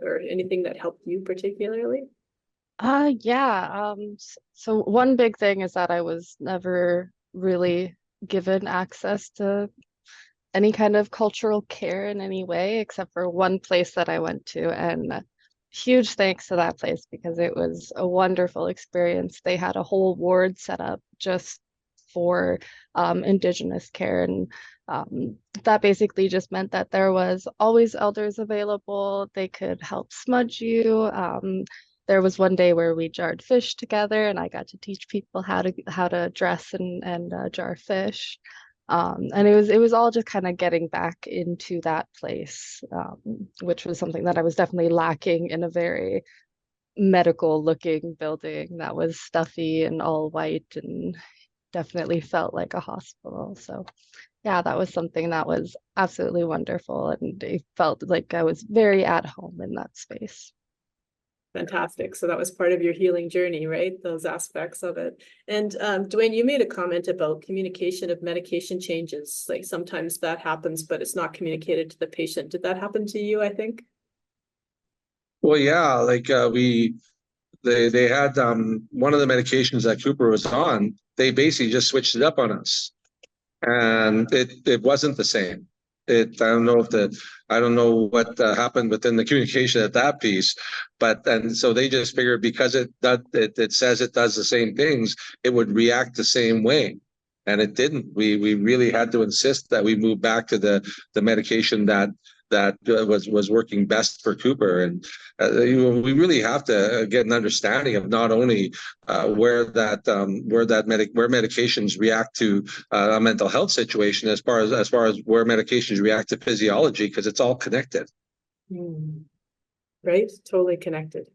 or anything that helped you particularly? Yeah. So one big thing is that I was never really given access to any kind of cultural care in any way, except for one place that I went to, and huge thanks to that place, because it was a wonderful experience. They had a whole ward set up just for Indigenous care, and that basically just meant that there was always elders available. They could help smudge you. There was one day where we jarred fish together, and I got to teach people how to dress and jar fish. And it was all just kind of getting back into that place, which was something that I was definitely lacking in a very medical looking building that was stuffy and all white and definitely felt like a hospital. So yeah, that was something that was absolutely wonderful, and it felt like I was very at home in that space. Fantastic. So that was part of your healing journey, right? Those aspects of it. And Duane, you made a comment about communication of medication changes. Like, sometimes that happens, but it's not communicated to the patient. Did that happen to you, I think? Well, yeah, like they had one of the medications that Cooper was on, they basically just switched it up on us, and it wasn't the same. I don't know I don't know what happened within the communication at that piece, and so they just figured because it says it does the same things, it would react the same way. And it didn't. We really had to insist that we move back to the medication that was working best for Cooper. And we really have to get an understanding of not only where medications react to a mental health situation, as far as where medications react to physiology, because it's all connected. Right, totally connected.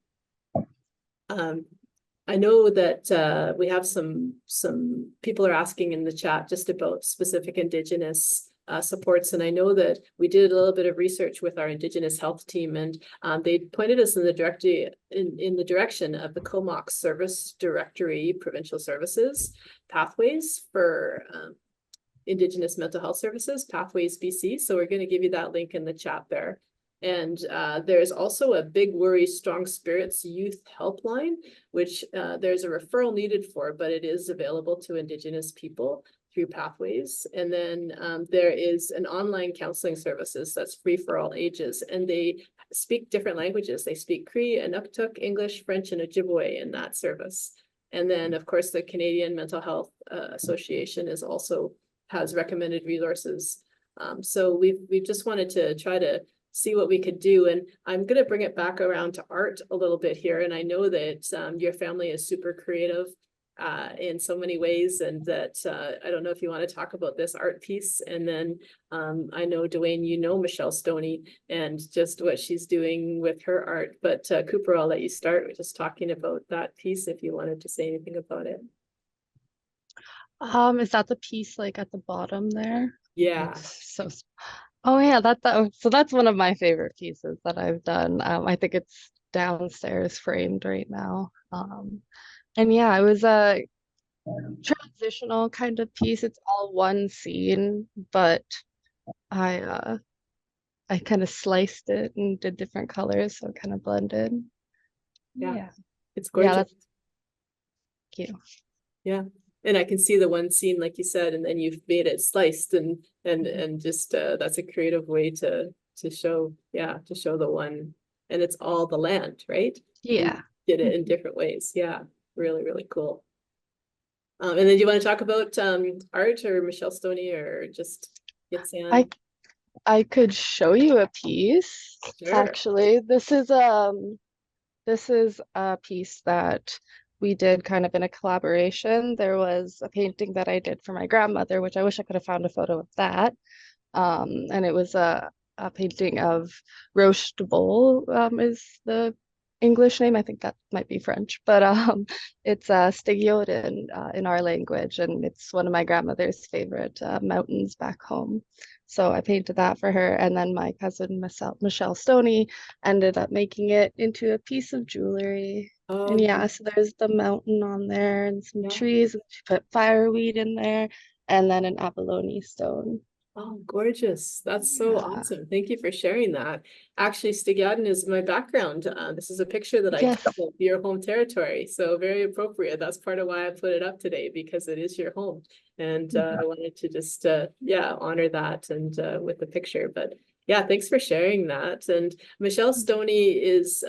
I know that we have some people are asking in the chat just about specific Indigenous supports, and I know that we did a little bit of research with our Indigenous health team, and they pointed us in the direction of the Comox Service Directory Provincial Services pathways for Indigenous mental health services, Pathways BC. So we're going to give you that link in the chat there. And there's also a Big Worry Strong Spirits Youth Helpline, which there's a referral needed for, but it is available to Indigenous people through Pathways. And then there is an online counseling services that's free for all ages, and they speak different languages. They speak Cree, Inuktitut, English, French, and Ojibwe in that service. And then, of course, the Canadian Mental Health Association has recommended resources. So we've just wanted to try to see what we could do. And I'm going to bring it back around to art a little bit here. And I know that your family is super creative in so many ways, and that I don't know if you want to talk about this art piece. And then I know, Duane, you know Michelle Stoney and just what she's doing with her art. But Cooper, I'll let you start with just talking about that piece if you wanted to say anything about it. Is that the piece like at the bottom there? Yeah. Oh yeah, so that's one of my favorite pieces that I've done. I think it's downstairs framed right now. And yeah, it was a transitional kind of piece. It's all one scene, but I kind of sliced it and did different colors, so it kind of blended. Yeah. It's gorgeous. Yeah, that's cute. Yeah. And I can see the one scene, like you said, and then you've made it sliced and just that's a creative way to show the one, and it's all the land, right? Yeah. You did it in different ways. Yeah, really, really cool. And then do you want to talk about art or Michelle Stoney or just Yitsan? I could show you a piece. Sure. Actually. This is a piece that we did kind of in a collaboration. There was a painting that I did for my grandmother, which I wish I could have found a photo of that. And it was a painting of Roche de Bol is the English name. I think that might be French, but it's Stegiot in our language, and it's one of my grandmother's favorite mountains back home. So I painted that for her, and then my cousin Michelle Stoney ended up making it into a piece of jewelry. And yeah, so there's the mountain on there and some trees, and she put fireweed in there, and then an abalone stone. Oh, gorgeous. That's so awesome. Thank you for sharing that. Actually, Stegiatin is my background. This is a picture that I took of your home territory. So very appropriate. That's part of why I put it up today, because it is your home. And I wanted to just, honor that and with the picture. But yeah, thanks for sharing that. And Michelle Stoney is,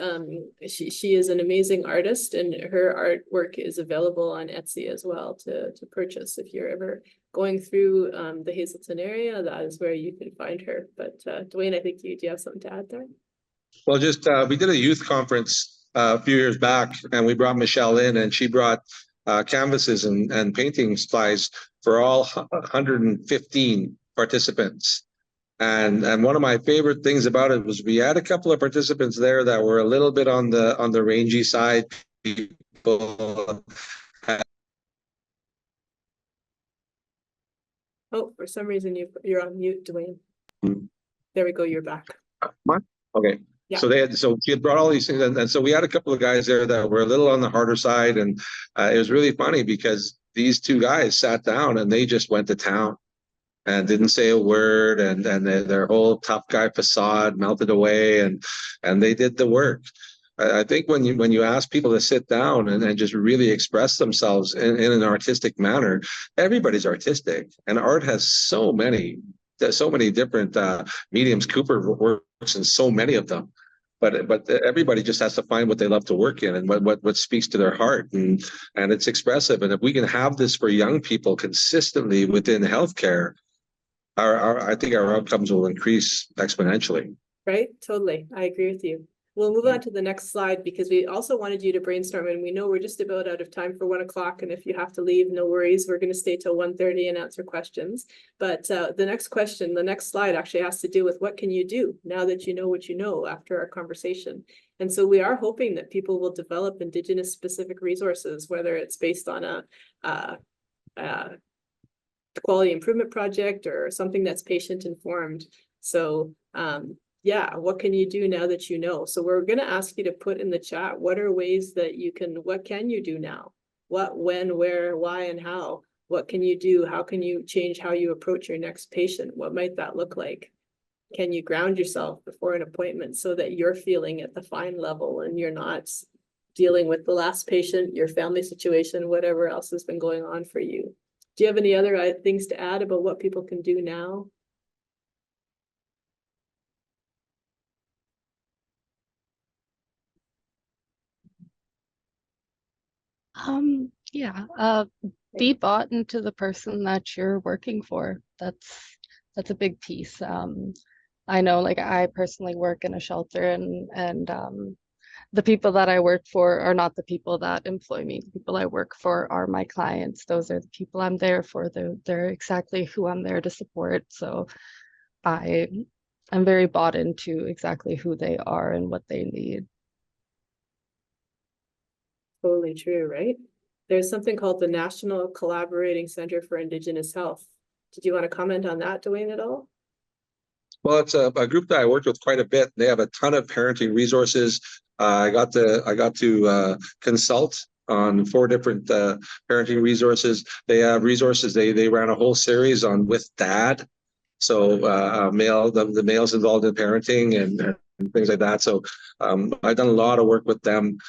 she is an amazing artist, and her artwork is available on Etsy as well to purchase. If you're ever going through the Hazelton area, that is where you can find her. But Duane, I think do you have something to add there? Well, just we did a youth conference a few years back, and we brought Michelle in, and she brought canvases and painting supplies for all 115 participants. And one of my favorite things about it was we had a couple of participants there that were a little bit on the rangy side. People Oh, for some reason you're on mute, Duane. There we go, you're back. Okay. Yeah. So she had brought all these things, and so we had a couple of guys there that were a little on the harder side, and it was really funny because these two guys sat down and they just went to town and didn't say a word, and their whole tough guy facade melted away, and they did the work. I think when you ask people to sit down and just really express themselves in an artistic manner, everybody's artistic, and art has so many there's so many different mediums. Cooper works in so many of them. But everybody just has to find what they love to work in and what speaks to their heart, and it's expressive. And if we can have this for young people consistently within healthcare, I think our outcomes will increase exponentially. Right, totally. I agree with you. We'll move on to the next slide because we also wanted you to brainstorm, and we know we're just about out of time for 1 o'clock. And if you have to leave, no worries. We're going to stay till 1:30 and answer questions. But the next question, the next slide actually has to do with what can you do now that you know what you know after our conversation. And so we are hoping that people will develop Indigenous specific resources, whether it's based on a quality improvement project or something that's patient informed. So yeah, what can you do now that you know? So we're going to ask you to put in the chat, what are ways that you can, what can you do now? What, when, where, why, and how? What can you do? How can you change how you approach your next patient? What might that look like? Can you ground yourself before an appointment so that you're feeling at the fine level and you're not dealing with the last patient, your family situation, whatever else has been going on for you? Do you have any other things to add about what people can do now? Yeah, be bought into the person that you're working for. That's a big piece. I know, like, I personally work in a shelter, and the people that I work for are not the people that employ me. The people I work for are my clients. Those are the people I'm there for. They're exactly who I'm there to support. So I'm very bought into exactly who they are and what they need. Totally true, right? There's something called the National Collaborating Center for Indigenous Health. Did you want to comment on that, Duane, at all? Well, it's a group that I worked with quite a bit. They have a ton of parenting resources. I got to consult on 4 different parenting resources. They have resources. They ran a whole series on With Dad. So the males involved in parenting and things like that. So I've done a lot of work with them.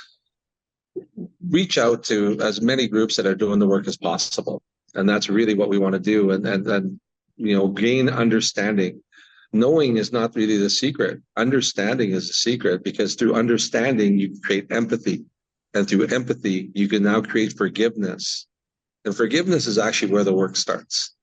Reach out to as many groups that are doing the work as possible, and that's really what we want to do. And gain understanding. Knowing is not really the secret. Understanding is the secret, because through understanding you create empathy, and through empathy you can now create forgiveness. And forgiveness is actually where the work starts.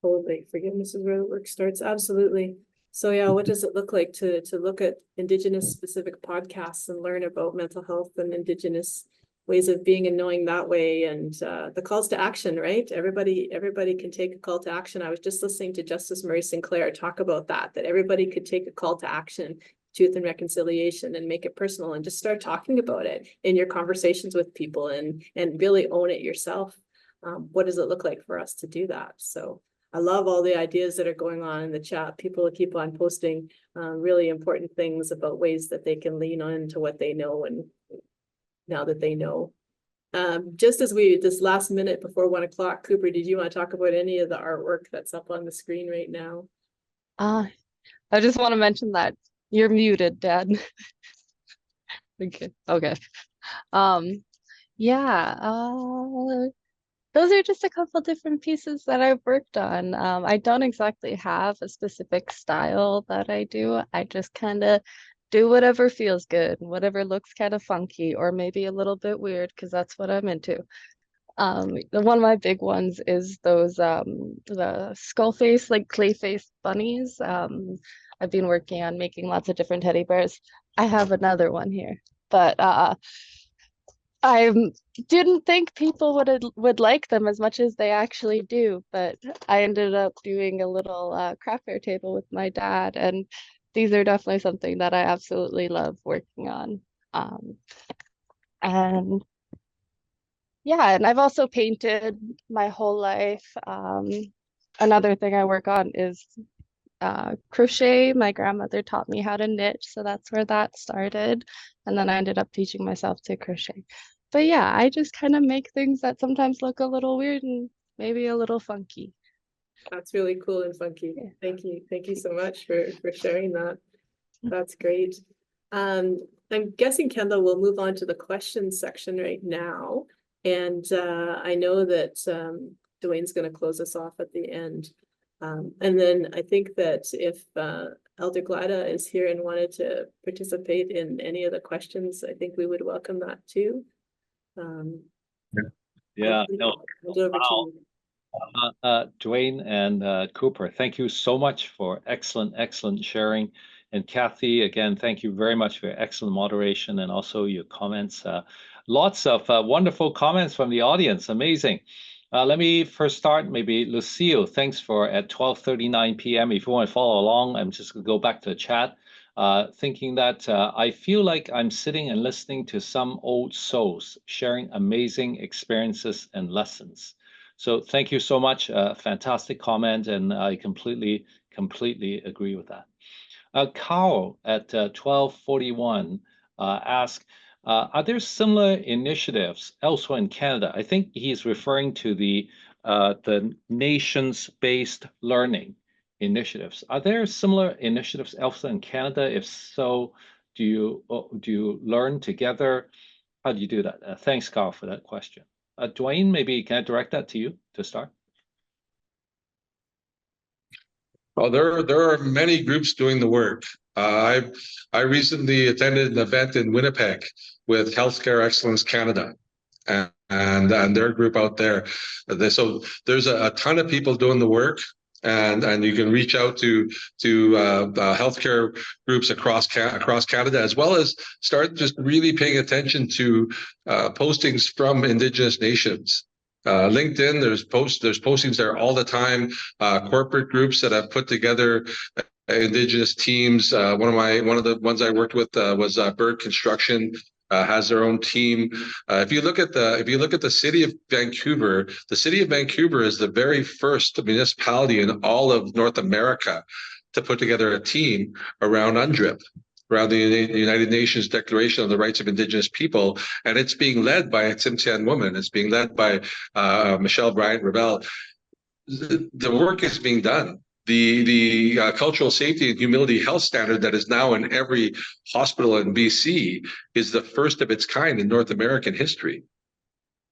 Totally. Forgiveness is where the work starts. Absolutely. So yeah, what does it look like to look at Indigenous specific podcasts and learn about mental health and Indigenous ways of being and knowing that way? And the calls to action, right? Everybody can take a call to action. I was just listening to Justice Murray Sinclair talk about that everybody could take a call to action, truth and reconciliation, and make it personal and just start talking about it in your conversations with people and really own it yourself. What does it look like for us to do that? So I love all the ideas that are going on in the chat. People keep on posting really important things about ways that they can lean on to what they know, and now that they know. Just as this last minute before 1 o'clock, Cooper, did you want to talk about any of the artwork that's up on the screen right now? I just want to mention that you're muted, Dad. Okay. Yeah. Those are just a couple different pieces that I've worked on. I don't exactly have a specific style that I do. I just kind of do whatever feels good, whatever looks kind of funky or maybe a little bit weird, because that's what I'm into. One of my big ones is those the skull face, like clay face bunnies. I've been working on making lots of different teddy bears. I have another one here, but I didn't think people would like them as much as they actually do, but I ended up doing a little craft fair table with my dad, and these are definitely something that I absolutely love working on. And yeah, and I've also painted my whole life. Another thing I work on is crochet. My grandmother taught me how to knit, so that's where that started. And then I ended up teaching myself to crochet. But yeah, I just kind of make things that sometimes look a little weird and maybe a little funky. That's really cool and funky. Yeah. Thank you. Thank you so much for sharing that. That's great. I'm guessing, Kendall, we'll move on to the questions section right now. And I know that Duane's going to close us off at the end. And then I think that if Elder Glida is here and wanted to participate in any of the questions, I think we would welcome that too. Yeah, no, Hand it over to wow. you. Duane and Cooper, thank you so much for excellent sharing. And Cathy, again, thank you very much for your excellent moderation and also your comments. Lots of wonderful comments from the audience. Amazing. Let me first start. Maybe Lucille, thanks for at 12:39 p.m. If you want to follow along, I'm just going to go back to the chat. Thinking that I feel like I'm sitting and listening to some old souls sharing amazing experiences and lessons. So thank you so much. Fantastic comment, and I completely agree with that. Carl at 12:41 asked, are there similar initiatives elsewhere in Canada? I think he's referring to the nations-based learning initiatives. Are there similar initiatives elsewhere in Canada? If so, do you learn together? How do you do that? Thanks, Carl, for that question. Duane, maybe can I direct that to you to start? Well, there are many groups doing the work. I recently attended an event in Winnipeg with Healthcare Excellence Canada, and their group out there. So there's a ton of people doing the work, and you can reach out to healthcare groups across Canada, as well as start just really paying attention to postings from Indigenous nations. LinkedIn, there's postings there all the time. Corporate groups that have put together Indigenous teams. One of the ones I worked with was Bird Construction. Has their own team. If you look at the city of Vancouver, the city of Vancouver is the very first municipality in all of North America to put together a team around UNDRIP, around the United Nations Declaration on the Rights of Indigenous People, and it's being led by a Tsimshian woman. It's being led by Michelle Bryant-Rebel. The work is being done. The cultural safety and humility health standard that is now in every hospital in BC is the first of its kind in North American history.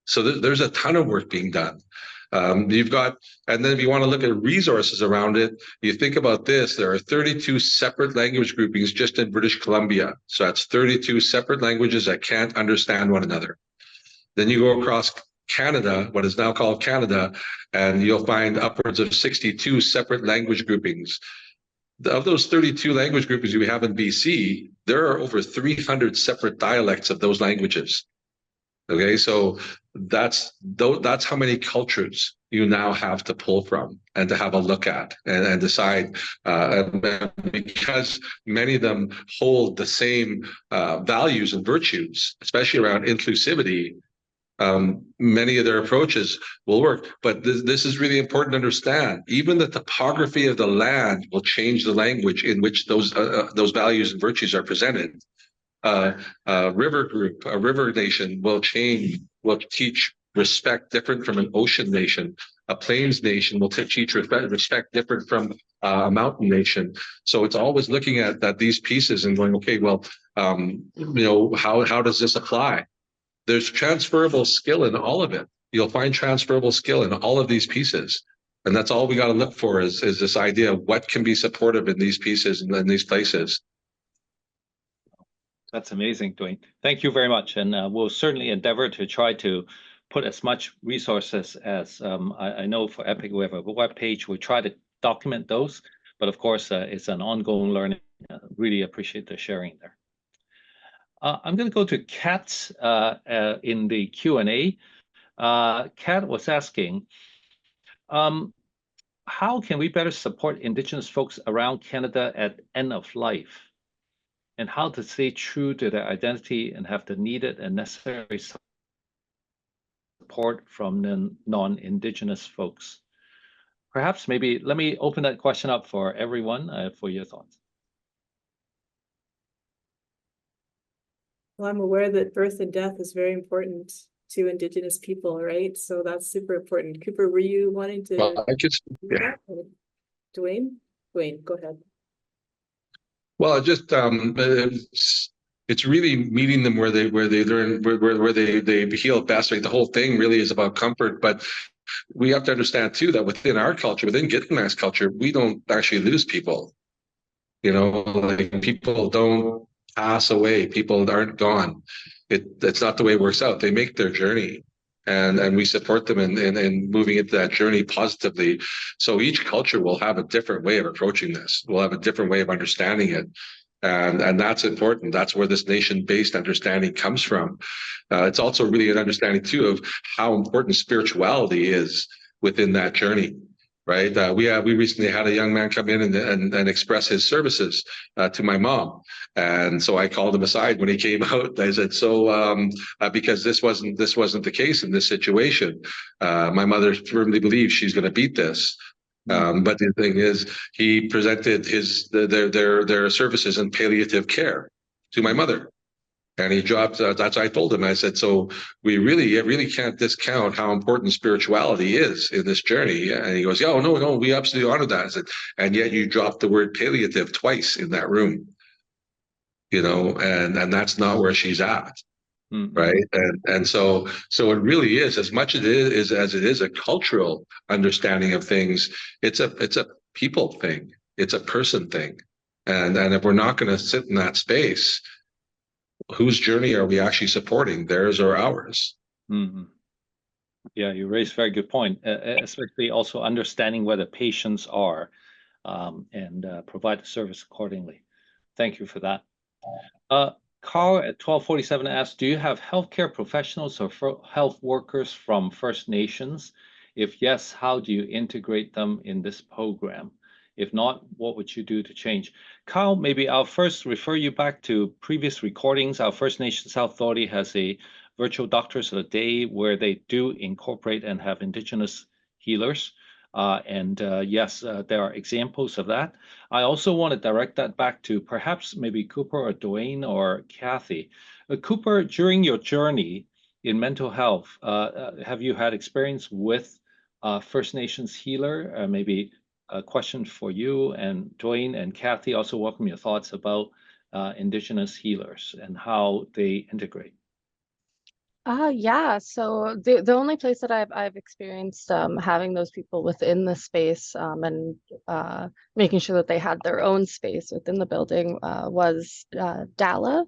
So there's a ton of work being done. You've got, and then if you want to look at resources around it, you think about this, there are 32 separate language groupings just in British Columbia. So that's 32 separate languages that can't understand one another. Then you go across Canada, what is now called Canada, and you'll find upwards of 62 separate language groupings. Of those 32 language groupings we have in BC, there are over 300 separate dialects of those languages. Okay, so that's how many cultures you now have to pull from and to have a look at and decide, because many of them hold the same values and virtues, especially around inclusivity. Many of their approaches will work, but this is really important to understand. Even the topography of the land will change the language in which those values and virtues are presented. A river nation will teach respect different from an ocean nation. A plains nation will teach respect different from a mountain nation. So it's always looking at these pieces and going, okay, well, how does this apply? There's transferable skill in all of it. You'll find transferable skill in all of these pieces. And that's all we got to look for is this idea of what can be supportive in these pieces and in these places. That's amazing, Duane. Thank you very much. And we'll certainly endeavor to try to put as much resources as I know for EPIC, we have a web page. We try to document those, but of course, it's an ongoing learning. Really appreciate the sharing there. I'm going to go to Kat in the Q&A. Kat was asking, how can we better support Indigenous folks around Canada at end of life? And how to stay true to their identity and have the needed and necessary support from non-Indigenous folks? Perhaps maybe let me open that question up for everyone for your thoughts. Well, I'm aware that birth and death is very important to Indigenous people, right? So that's super important. Cooper, were you wanting to? Well, Duane, go ahead. Well, it's really meeting them where they learn, where they heal best. Like the whole thing really is about comfort, but we have to understand too that within our culture, within Gitmax culture, we don't actually lose people. You know, like people don't pass away, people aren't gone. It's not the way it works out. They make their journey, and we support them in moving into that journey positively. So each culture will have a different way of approaching this. We'll have a different way of understanding it. And that's important. That's where this nation-based understanding comes from. It's also really an understanding too of how important spirituality is within that journey, right? We recently had a young man come in and express his services to my mom, and so I called him aside when he came out. I said, "So, because this wasn't the case in this situation, my mother firmly believes she's going to beat this." But the thing is, he presented their services in palliative care to my mother, and he dropped. That's I told him. I said, so we really can't discount how important spirituality is in this journey. And he goes, yeah, oh, no, we absolutely honor that. I said, and yet you dropped the word palliative twice in that room, you know, and that's not where she's at. Mm-hmm. Right. And so it really is, as much as it is a cultural understanding of things, it's a people thing. It's a person thing. And if we're not going to sit in that space, whose journey are we actually supporting, theirs or ours? Mm-hmm. Yeah, you raised a very good point, especially also understanding where the patients are and provide the service accordingly. Thank you for that. Carl at 1247 asks, do you have healthcare professionals or health workers from First Nations? If yes, how do you integrate them in this program? If not, what would you do to change? Carl, maybe I'll first refer you back to previous recordings. Our First Nations Health Authority has a virtual Doctors of the Day where they do incorporate and have Indigenous healers. Yes, there are examples of that. I also want to direct that back to perhaps maybe Cooper or Duane or Cathy. Cooper, during your journey in mental health, have you had experience with First Nations healer? Maybe a question for you, and Duane and Cathy, also welcome your thoughts about Indigenous healers and how they integrate. Yeah, so the only place that I've experienced having those people within the space and making sure that they had their own space within the building was Dala,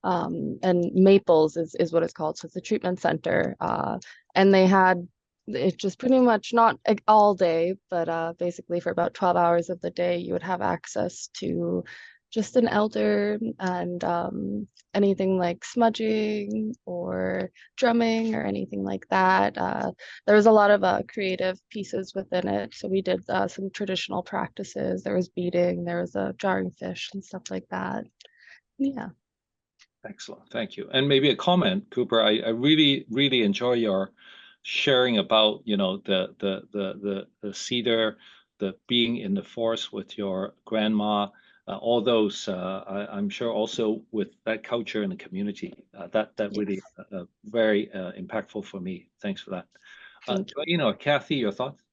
and Maples is what it's called. So it's a treatment center, and they had it just pretty much not all day, but basically for about 12 hours of the day, you would have access to just an elder and anything like smudging or drumming or anything like that. There was a lot of creative pieces within it. So we did some traditional practices. There was beading, there was jarring fish and stuff like that. Yeah. Excellent, thank you. And maybe a comment, Cooper. I really enjoy your sharing about, you know, the cedar, the being in the forest with your grandma. All those, I'm sure, also with that culture in the community, that yes. Really very impactful for me. Thanks for that. Duane or Cathy, your thoughts?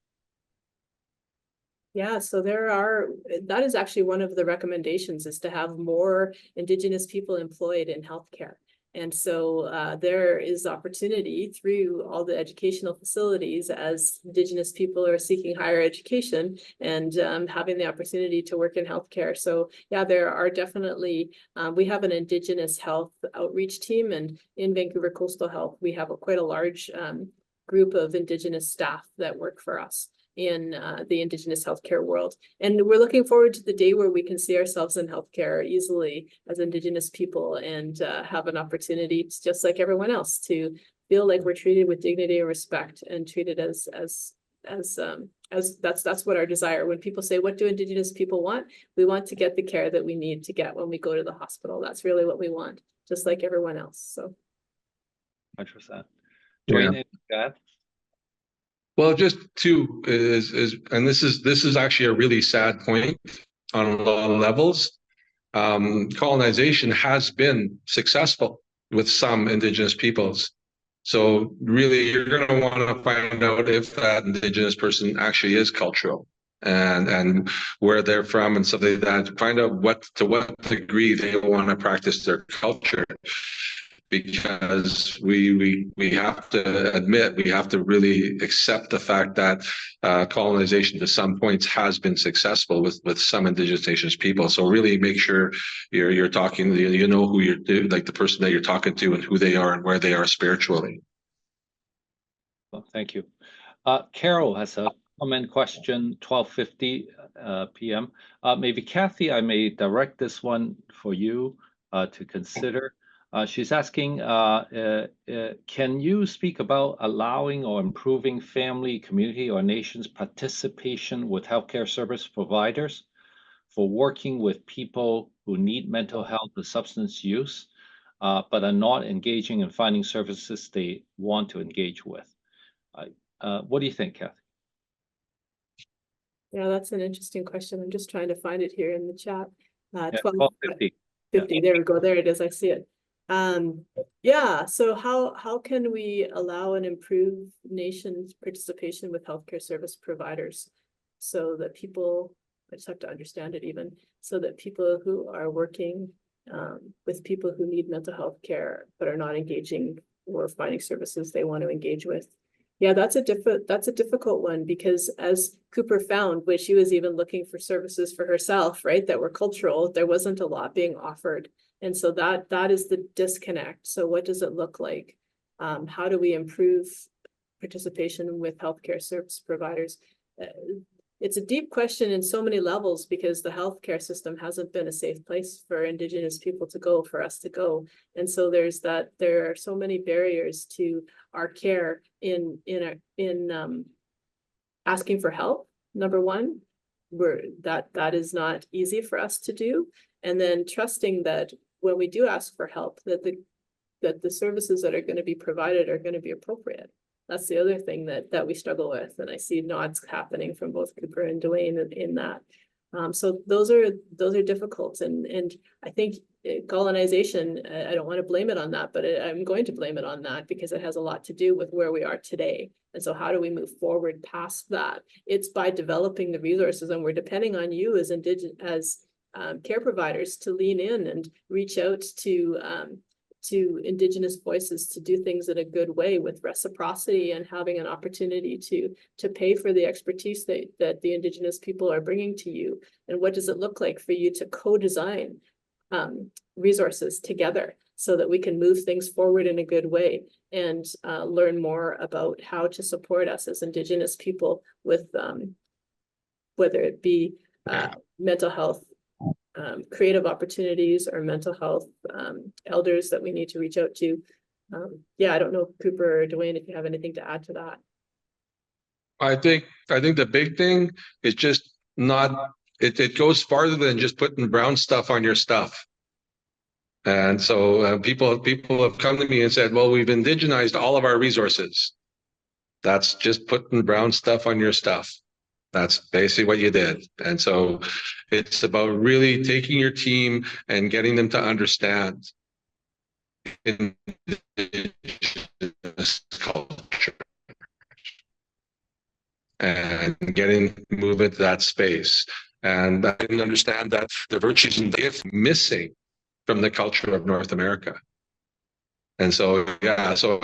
Yeah, so that is actually one of the recommendations, is to have more Indigenous people employed in healthcare. And so there is opportunity through all the educational facilities as Indigenous people are seeking higher education and having the opportunity to work in healthcare. So yeah, there are definitely, we have an Indigenous health outreach team, and in Vancouver Coastal Health, we have quite a large group of Indigenous staff that work for us in the Indigenous healthcare world. And we're looking forward to the day where we can see ourselves in healthcare easily as Indigenous people and have an opportunity, just like everyone else, to feel like we're treated with dignity and respect and treated as that's what our desire. When people say, what do Indigenous people want? We want to get the care that we need to get when we go to the hospital. That's really what we want, just like everyone else. So 100%. Duane, yeah. Well, just two and this is actually a really sad point on a lot of levels. Colonization has been successful with some Indigenous peoples. So really, you're going to want to find out if that Indigenous person actually is cultural and where they're from and stuff like that. Find out to what degree they want to practice their culture. because we have to admit, we have to really accept the fact that colonization to some points has been successful with some Indigenous nations people. So really make sure you're talking, you know who you're, like the person that you're talking to and who they are and where they are spiritually. Well, thank you. Carol has a comment question, 12:50 p.m. Maybe Cathy, I may direct this one for you to consider. She's asking, can you speak about allowing or improving family, community, or nation's participation with healthcare service providers for working with people who need mental health or substance use, but are not engaging in finding services they want to engage with? What do you think, Cathy? Yeah, that's an interesting question. I'm just trying to find it here in the chat. Yeah, 12:50. 50. Yeah. There we go. There it is. I see it. Yeah. So how can we allow and improve nation's participation with healthcare service providers so that people, I just have to understand it even, so that people who are working with people who need mental health care but are not engaging or finding services they want to engage with. Yeah, that's a difficult one, because as Cooper found, when she was even looking for services for herself, right, that were cultural, there wasn't a lot being offered. And so that is the disconnect. So what does it look like? How do we improve participation with healthcare service providers? It's a deep question in so many levels, because the healthcare system hasn't been a safe place for Indigenous people to go, for us to go. And so there are so many barriers to our care in asking for help. Number one, that is not easy for us to do. And then trusting that when we do ask for help, that the services that are going to be provided are going to be appropriate. That's the other thing that we struggle with, and I see nods happening from both Cooper and Duane in that. So those are difficult, and I think colonization, I don't want to blame it on that, but I'm going to blame it on that, because it has a lot to do with where we are today. And so how do we move forward past that? It's by developing the resources, and we're depending on you as care providers to lean in and reach out to Indigenous voices to do things in a good way with reciprocity, and having an opportunity to pay for the expertise that the Indigenous people are bringing to you. And what does it look like for you to co-design resources together so that we can move things forward in a good way, and learn more about how to support us as Indigenous people with whether it be mental health, creative opportunities, or mental health elders that we need to reach out to. Yeah, I don't know, Cooper or Duane, if you have anything to add to that. I think the big thing is just not, it goes farther than just putting brown stuff on your stuff. And so people have come to me and said, well, we've indigenized all of our resources. That's just putting brown stuff on your stuff. That's basically what you did. And so it's about really taking your team and getting them to understand Indigenous culture and move into that space. And I didn't understand that the virtues and gifts missing from the culture of North America. And so, yeah, so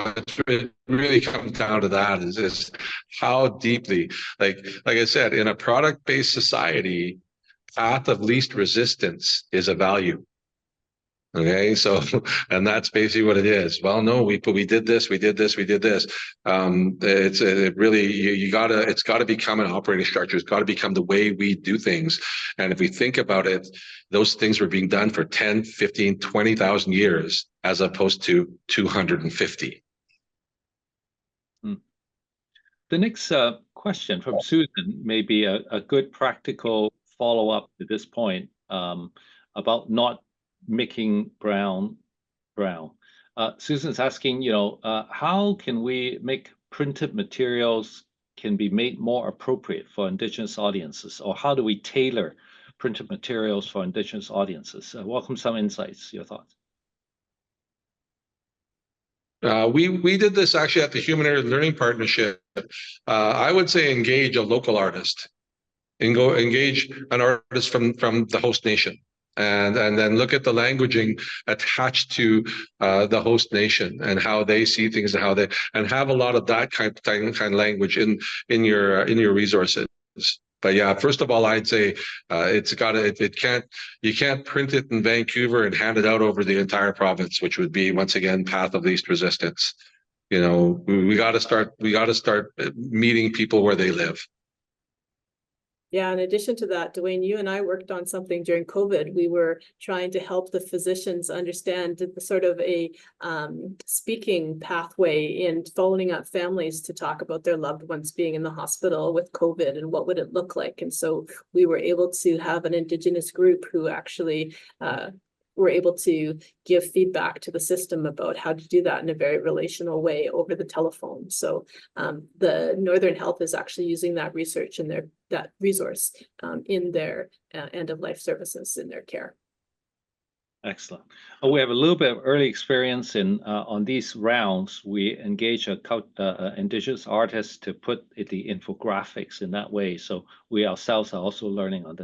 it really comes down to that is how deeply, like I said, in a product-based society, path of least resistance is a value. Okay, so, and that's basically what it is. Well, no, we did this, we did this. It's really, it's gotta become an operating structure. It's gotta become the way we do things. And if we think about it, those things were being done for 10, 15, 20,000 years, as opposed to 250. The next question from Susan may be a good practical follow-up to this point about not making brown. Susan's asking, how can we make printed materials can be made more appropriate for Indigenous audiences, or how do we tailor printed materials for Indigenous audiences? Welcome some insights, your thoughts. We did this actually at the Human Learning Partnership. I would say engage a local artist, and engage an artist from the host nation. and then look at the languaging attached to the host nation and how they see things and how they, and have a lot of that kind of language in your resources. But yeah, first of all, I'd say you can't print it in Vancouver and hand it out over the entire province, which would be once again path of least resistance. You know, we got to start meeting people where they live. Yeah, in addition to that, Duane, you and I worked on something during COVID. We were trying to help the physicians understand the sort of a speaking pathway in following up families to talk about their loved ones being in the hospital with COVID and what would it look like. And so we were able to have an Indigenous group who actually were able to give feedback to the system about how to do that in a very relational way over the telephone. So the Northern Health is actually using that research and that resource in their end of life services in their care. Excellent. We have a little bit of early experience in on these rounds. We engage a Indigenous artist to put the infographics in that way. So we ourselves are also learning on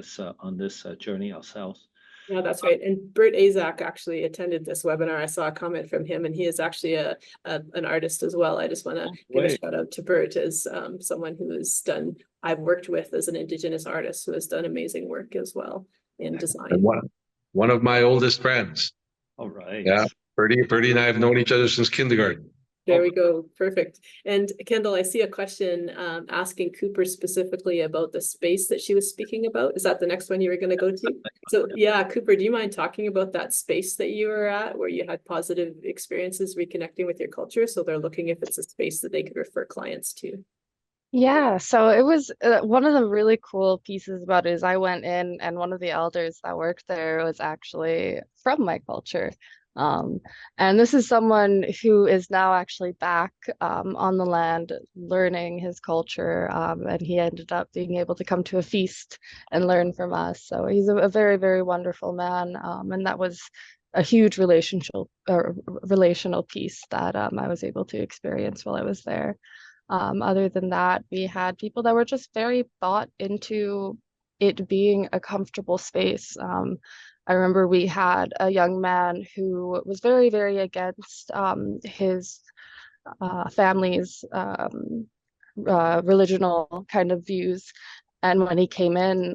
this journey ourselves. Yeah, that's right. And Bert Azak actually attended this webinar. I saw a comment from him, and he is actually an artist as well. I just want to give a shout out to Bert as someone who has done, I've worked with as an Indigenous artist who has done amazing work as well in design. And one of my oldest friends. All right. Yeah, Bertie and I have known each other since kindergarten. There we go. Perfect. And Kendall, I see a question asking Cooper specifically about the space that she was speaking about. Is that the next one you were going to go to? So yeah, Cooper, do you mind talking about that space that you were at where you had positive experiences reconnecting with your culture? So they're looking if it's a space that they could refer clients to. Yeah, so it was one of the really cool pieces about it is I went in and one of the elders that worked there was actually from my culture. And this is someone who is now actually back on the land learning his culture, and he ended up being able to come to a feast and learn from us. So he's a very, very wonderful man, and that was a huge relational piece that I was able to experience while I was there. Other than that, we had people that were just very bought into it being a comfortable space. I remember we had a young man who was very, very against his family's religional kind of views. And when he came in,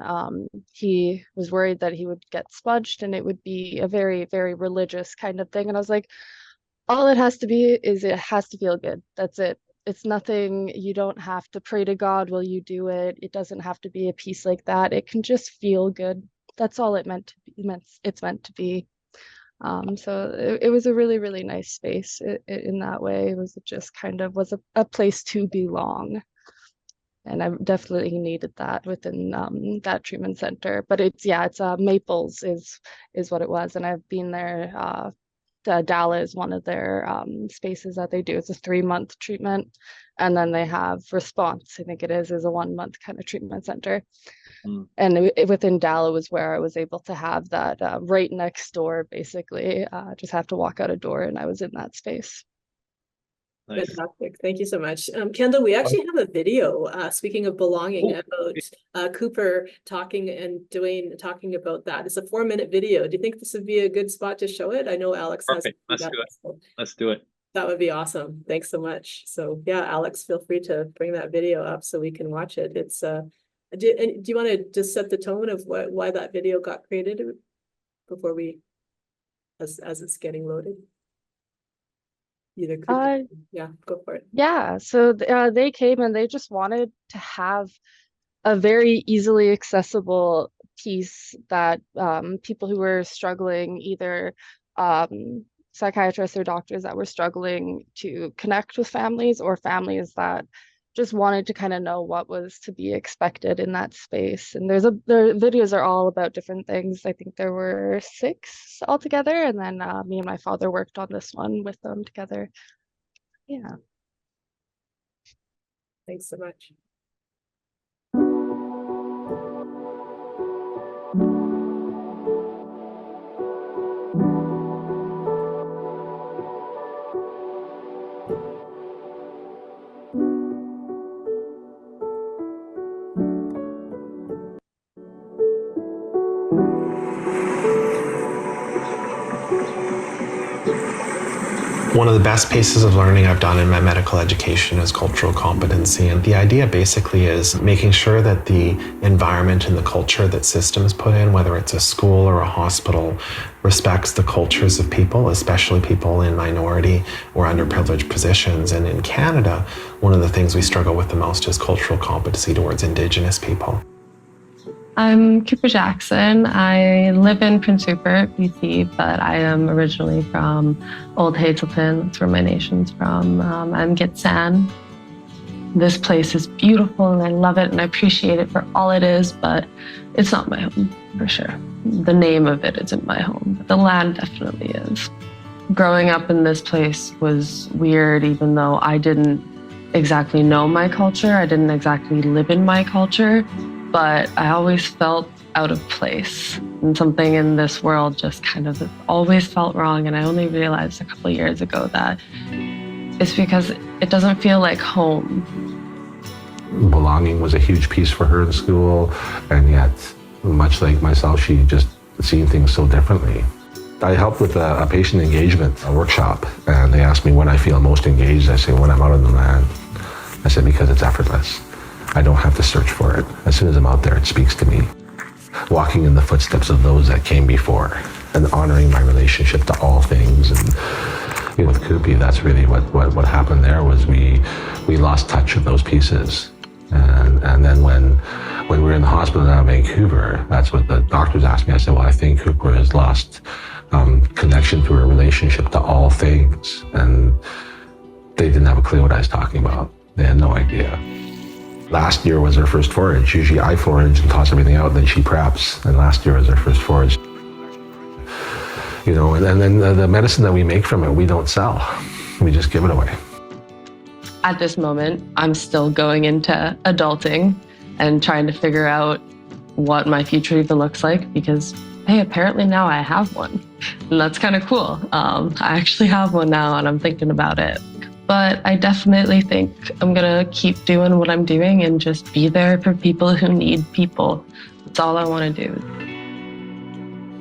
he was worried that he would get smudged and it would be a very, very religious kind of thing. And I was like, all it has to be is it has to feel good. That's it. It's nothing, you don't have to pray to God while you do it. It doesn't have to be a piece like that. It can just feel good. That's all it's meant to be. So it was a really, really nice space in that way. It was just kind of was a place to belong. And I definitely needed that within that treatment center. But it's Maples is what it was. And I've been there. Dala is one of their spaces that they do. It's a 3-month treatment. And then they have Response, I think it is a 1-month kind of treatment center. And within Dala was where I was able to have that right next door, basically. Just have to walk out a door and I was in that space. Nice. Fantastic. Thank you so much. Kendall, we actually have a video, speaking of belonging, about Cooper talking and Duane talking about that. It's a 4-minute video. Do you think this would be a good spot to show it? I know Alex has. Perfect. Let's do it. So let's do it. That would be awesome. Thanks so much. So yeah, Alex, feel free to bring that video up so we can watch it. It's do you want to just set the tone of why that video got created before we, as it's getting loaded? Either yeah, go for it. Yeah, so they came and they just wanted to have a very easily accessible piece that people who were struggling, either psychiatrists or doctors that were struggling to connect with families, or families that just wanted to kind of know what was to be expected in that space. And their videos are all about different things. I think there were 6 altogether, and then me and my father worked on this one with them together. Yeah. Thanks so much. One of the best pieces of learning I've done in my medical education is cultural competency. And the idea basically is making sure that the environment and the culture that systems put in, whether it's a school or a hospital, respects the cultures of people, especially people in minority or underprivileged positions. And in Canada, one of the things we struggle with the most is cultural competency towards Indigenous people. I'm Cooper Jackson. I live in Prince Rupert, BC, but I am originally from Old Hazelton. That's where my nation's from. I'm Gitxsan. This place is beautiful and I love it and I appreciate it for all it is, but it's not my home for sure. The name of it isn't my home, but the land definitely is. Growing up in this place was weird, even though I didn't exactly know my culture. I didn't exactly live in my culture. But I always felt out of place, and something in this world just kind of always felt wrong. And I only realized a couple of years ago that it's because it doesn't feel like home. Belonging was a huge piece for her in school, and yet, much like myself, she just seen things so differently. I helped with a patient engagement workshop, and they asked me when I feel most engaged. I say, when I'm out on the land. I said, because it's effortless. I don't have to search for it. As soon as I'm out there, it speaks to me. Walking in the footsteps of those that came before and honoring my relationship to all things. And with Koopy, that's really what happened there was we lost touch of those pieces. And then when we were in the hospital down in Vancouver, that's what the doctors asked me. I said, well, I think Cooper has lost connection to her relationship to all things. And they didn't have a clue what I was talking about. They had no idea. Last year was her first forage. Usually I forage and toss everything out, then she preps. And last year was her first forage. You know, and then the medicine that we make from it, we don't sell. We just give it away. At this moment, I'm still going into adulting and trying to figure out what my future even looks like because, hey, apparently now I have one. And that's kind of cool. I actually have one now and I'm thinking about it. But I definitely think I'm gonna keep doing what I'm doing and just be there for people who need people. That's all I wanna do.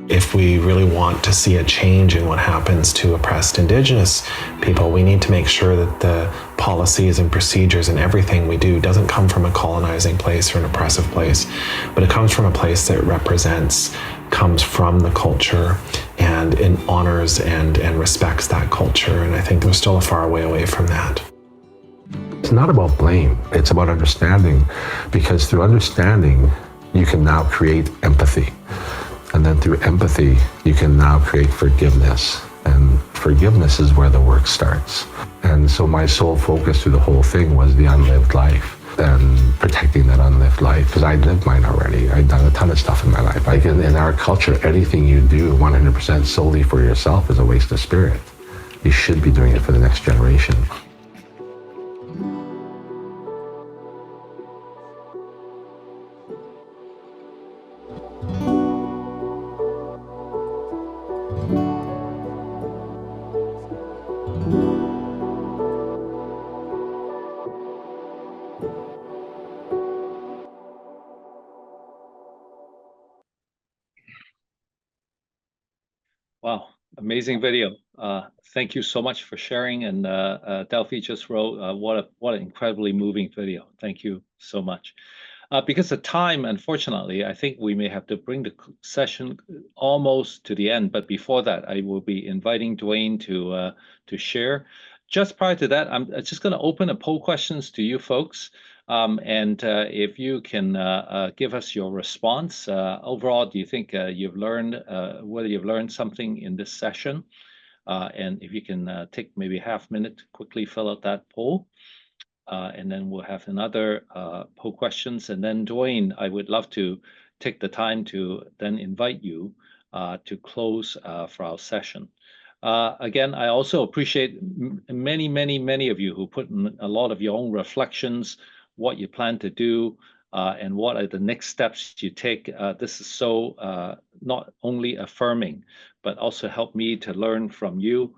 If we really want to see a change in what happens to oppressed Indigenous people, we need to make sure that the policies and procedures and everything we do doesn't come from a colonizing place or an oppressive place, but it comes from a place that comes from the culture and honors and respects that culture. And I think we're still a far way away from that. It's not about blame, it's about understanding, because through understanding, you can now create empathy. And then through empathy, you can now create forgiveness. And forgiveness is where the work starts. And so my sole focus through the whole thing was the unlived life and protecting that unlived life, because I lived mine already. I'd done a ton of stuff in my life. Like in our culture, anything you do 100% solely for yourself is a waste of spirit. You should be doing it for the next generation. Wow, amazing video. Thank you so much for sharing. And Delphi just wrote, what an incredibly moving video. Thank you so much. Because of time, unfortunately, I think we may have to bring the session almost to the end. But before that, I will be inviting Duane to share. Just prior to that, I'm just going to open a poll questions to you folks. And if you can give us your response, overall, do you think you've learned, whether you've learned something in this session? And if you can take maybe half a minute to quickly fill out that poll. And then we'll have another poll questions. And then Duane, I would love to take the time to then invite you to close for our session. Again, I also appreciate many of you who put in a lot of your own reflections, what you plan to do, and what are the next steps you take. This is so not only affirming, but also help me to learn from you.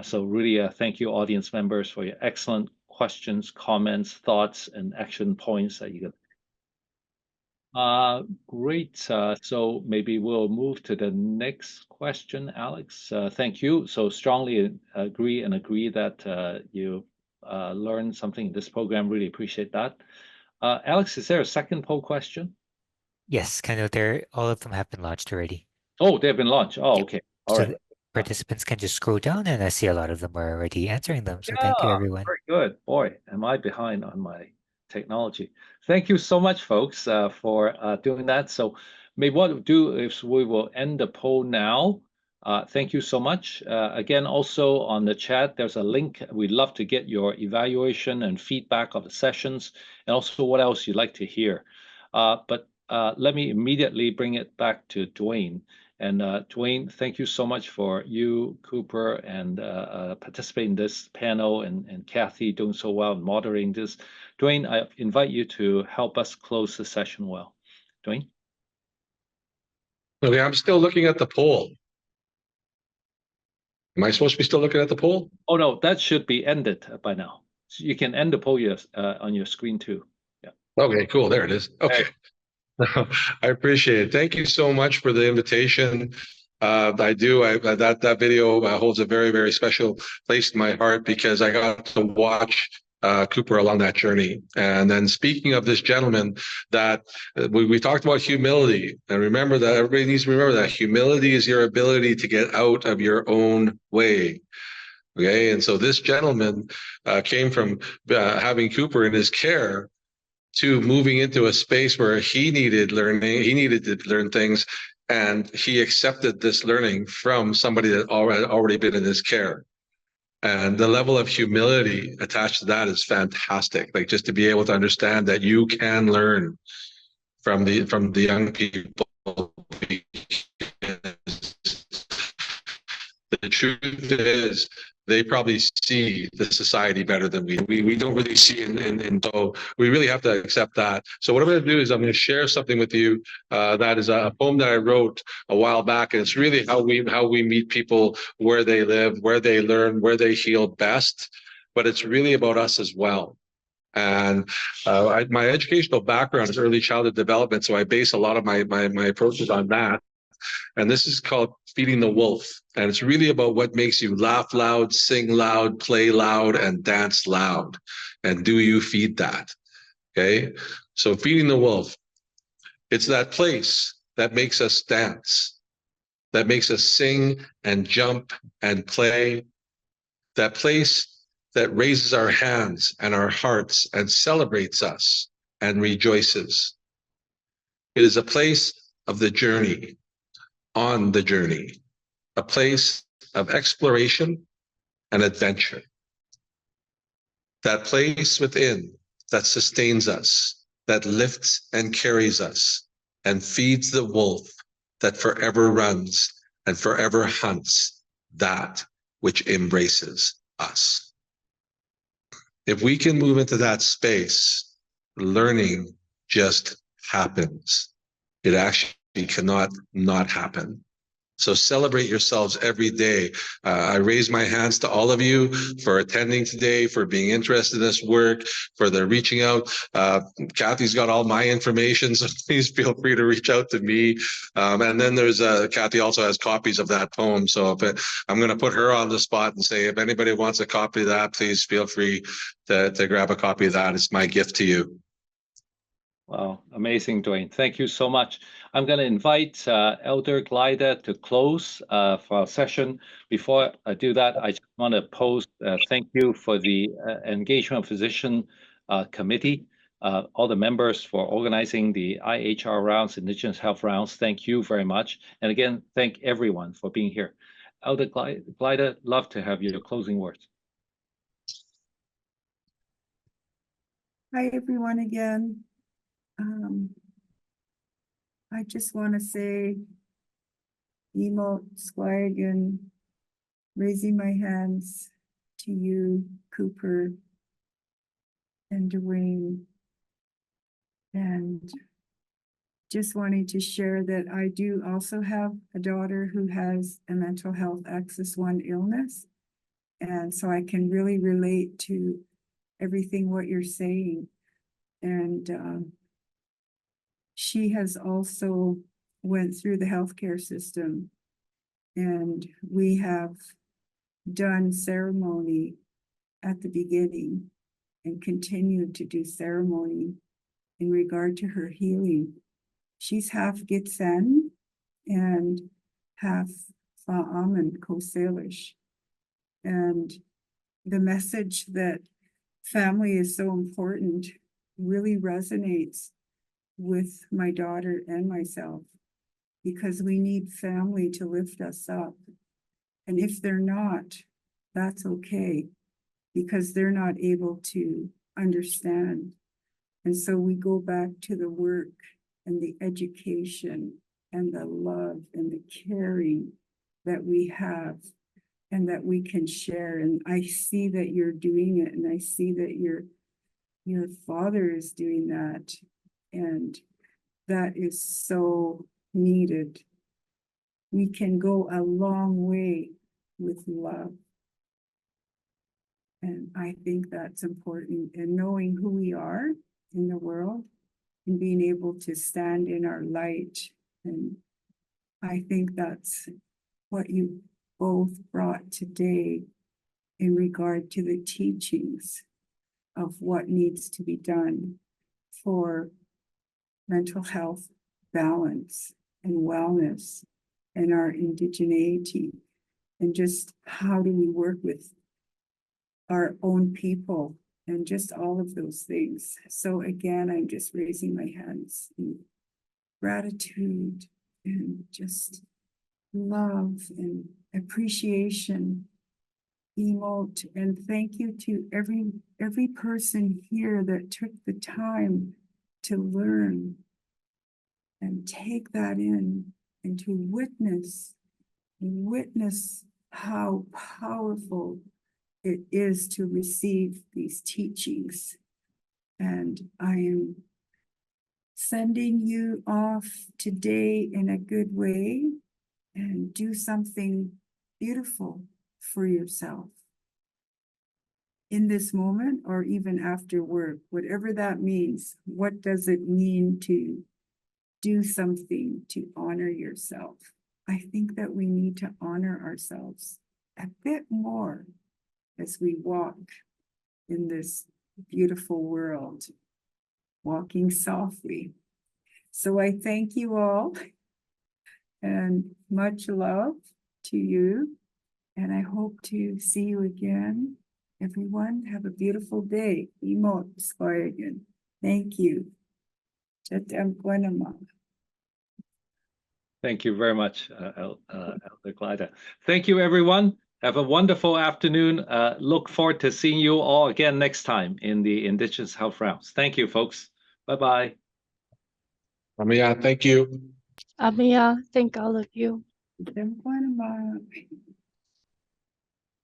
So really thank you, audience members, for your excellent questions, comments, thoughts, and action points that you Great. So maybe we'll move to the next question, Alex. Thank you. So strongly agree that you learned something in this program. Really appreciate that. Alex, is there a second poll question? Yes, kind of. All of them have been launched already. Oh, they've been launched. Oh, Yeah. okay. All So right. participants can just scroll down, and I see a lot of them are already answering them. So thank you, Yeah, everyone. very good. Boy, am I behind on my technology. Thank you so much, folks, for doing that. So maybe what we'll do is we will end the poll now. Thank you so much. Again, also on the chat, there's a link. We'd love to get your evaluation and feedback of the sessions, and also what else you'd like to hear. But let me immediately bring it back to Duane. And Duane, thank you so much for you, Cooper, and participating in this panel, and Cathy doing so well and moderating this. Duane, I invite you to help us close the session well. Duane? Okay, I'm still looking at the poll. Am I supposed to be still looking at the poll? Oh, no, that should be ended by now. So you can end the poll on your screen too. Yeah. Okay, cool. There it is. Okay. I appreciate it. Thank you so much for the invitation. That video holds a very, very special place in my heart because I got to watch Cooper along that journey. And then speaking of this gentleman, that we talked about humility, and remember that everybody needs to remember that humility is your ability to get out of your own way. Okay, and so this gentleman came from having Cooper in his care to moving into a space where he needed to learn things, and he accepted this learning from somebody that already been in his care. And the level of humility attached to that is fantastic. Like, just to be able to understand that you can learn from the young people. The truth is, they probably see the society better than we don't really see, and so we really have to accept that. So what I'm going to do is I'm going to share something with you that is a poem that I wrote a while back, and it's really how we meet people where they live, where they learn, where they heal best, but it's really about us as well. And my educational background is early childhood development, so I base a lot of my approaches on that. And this is called Feeding the Wolf. And it's really about what makes you laugh loud, sing loud, play loud, and dance loud. And do you feed that? Okay. So feeding the wolf, it's that place that makes us dance, that makes us sing and jump and play, that place that raises our hands and our hearts and celebrates us and rejoices. It is a place of the journey, on the journey, a place of exploration and adventure. That place within that sustains us, that lifts and carries us, and feeds the wolf that forever runs and forever hunts that which embraces us. If we can move into that space, learning just happens. It actually cannot not happen. So celebrate yourselves every day. I raise my hands to all of you for attending today, for being interested in this work, for the reaching out. Cathy's got all my information, so please feel free to reach out to me. And then there's Cathy also has copies of that poem. So I'm going to put her on the spot and say, if anybody wants a copy of that, please feel free to grab a copy of that. It's my gift to you. Wow, amazing, Duane. Thank you so much. I'm going to invite Elder Glyda to close for our session. Before I do that, I just want to post thank you for the Engagement Physician Committee, all the members for organizing the IHR rounds, Indigenous Health rounds. Thank you very much. And again, thank everyone for being here. Elder Glyda, love to have your closing words. Hi, everyone again. I just want to say, emo swag and raising my hands to you, Cooper and Duane, and just wanting to share that I do also have a daughter who has a mental health Axis 1 illness, and so I can really relate to everything what you're saying. And she has also went through the healthcare system, and we have done ceremony at the beginning and continued to do ceremony in regard to her healing. She's half Gitsan and half Fa'aman Kosalish. And the message that family is so important really resonates with my daughter and myself, because we need family to lift us up. And if they're not, that's okay, because they're not able to understand. And so we go back to the work and the education and the love and the caring that we have and that we can share. And I see that you're doing it, and I see that your father is doing that. And that is so needed. We can go a long way with love. And I think that's important. And knowing who we are in the world and being able to stand in our light. And I think that's what you both brought today in regard to the teachings of what needs to be done for mental health balance and wellness and our indigeneity, and just how do we work with our own people and just all of those things. So again, I'm just raising my hands in gratitude and just love and appreciation, emote, and thank you to every person here that took the time to learn and take that in and to witness how powerful it is to receive these teachings. And I am sending you off today in a good way, and do something beautiful for yourself in this moment or even after work, whatever that means. What does it mean to do something to honor yourself? I think that we need to honor ourselves a bit more as we walk in this beautiful world, walking softly. So I thank you all, and much love to you. And I hope to see you again. Everyone, have a beautiful day. Imot again. Thank you. Thank you very much, Elder Glyda. Thank you, everyone. Have a wonderful afternoon. Look forward to seeing you all again next time in the Indigenous Health Rounds. Thank you, folks. Bye-bye. Amiya, thank you. Amiya, thank all of you.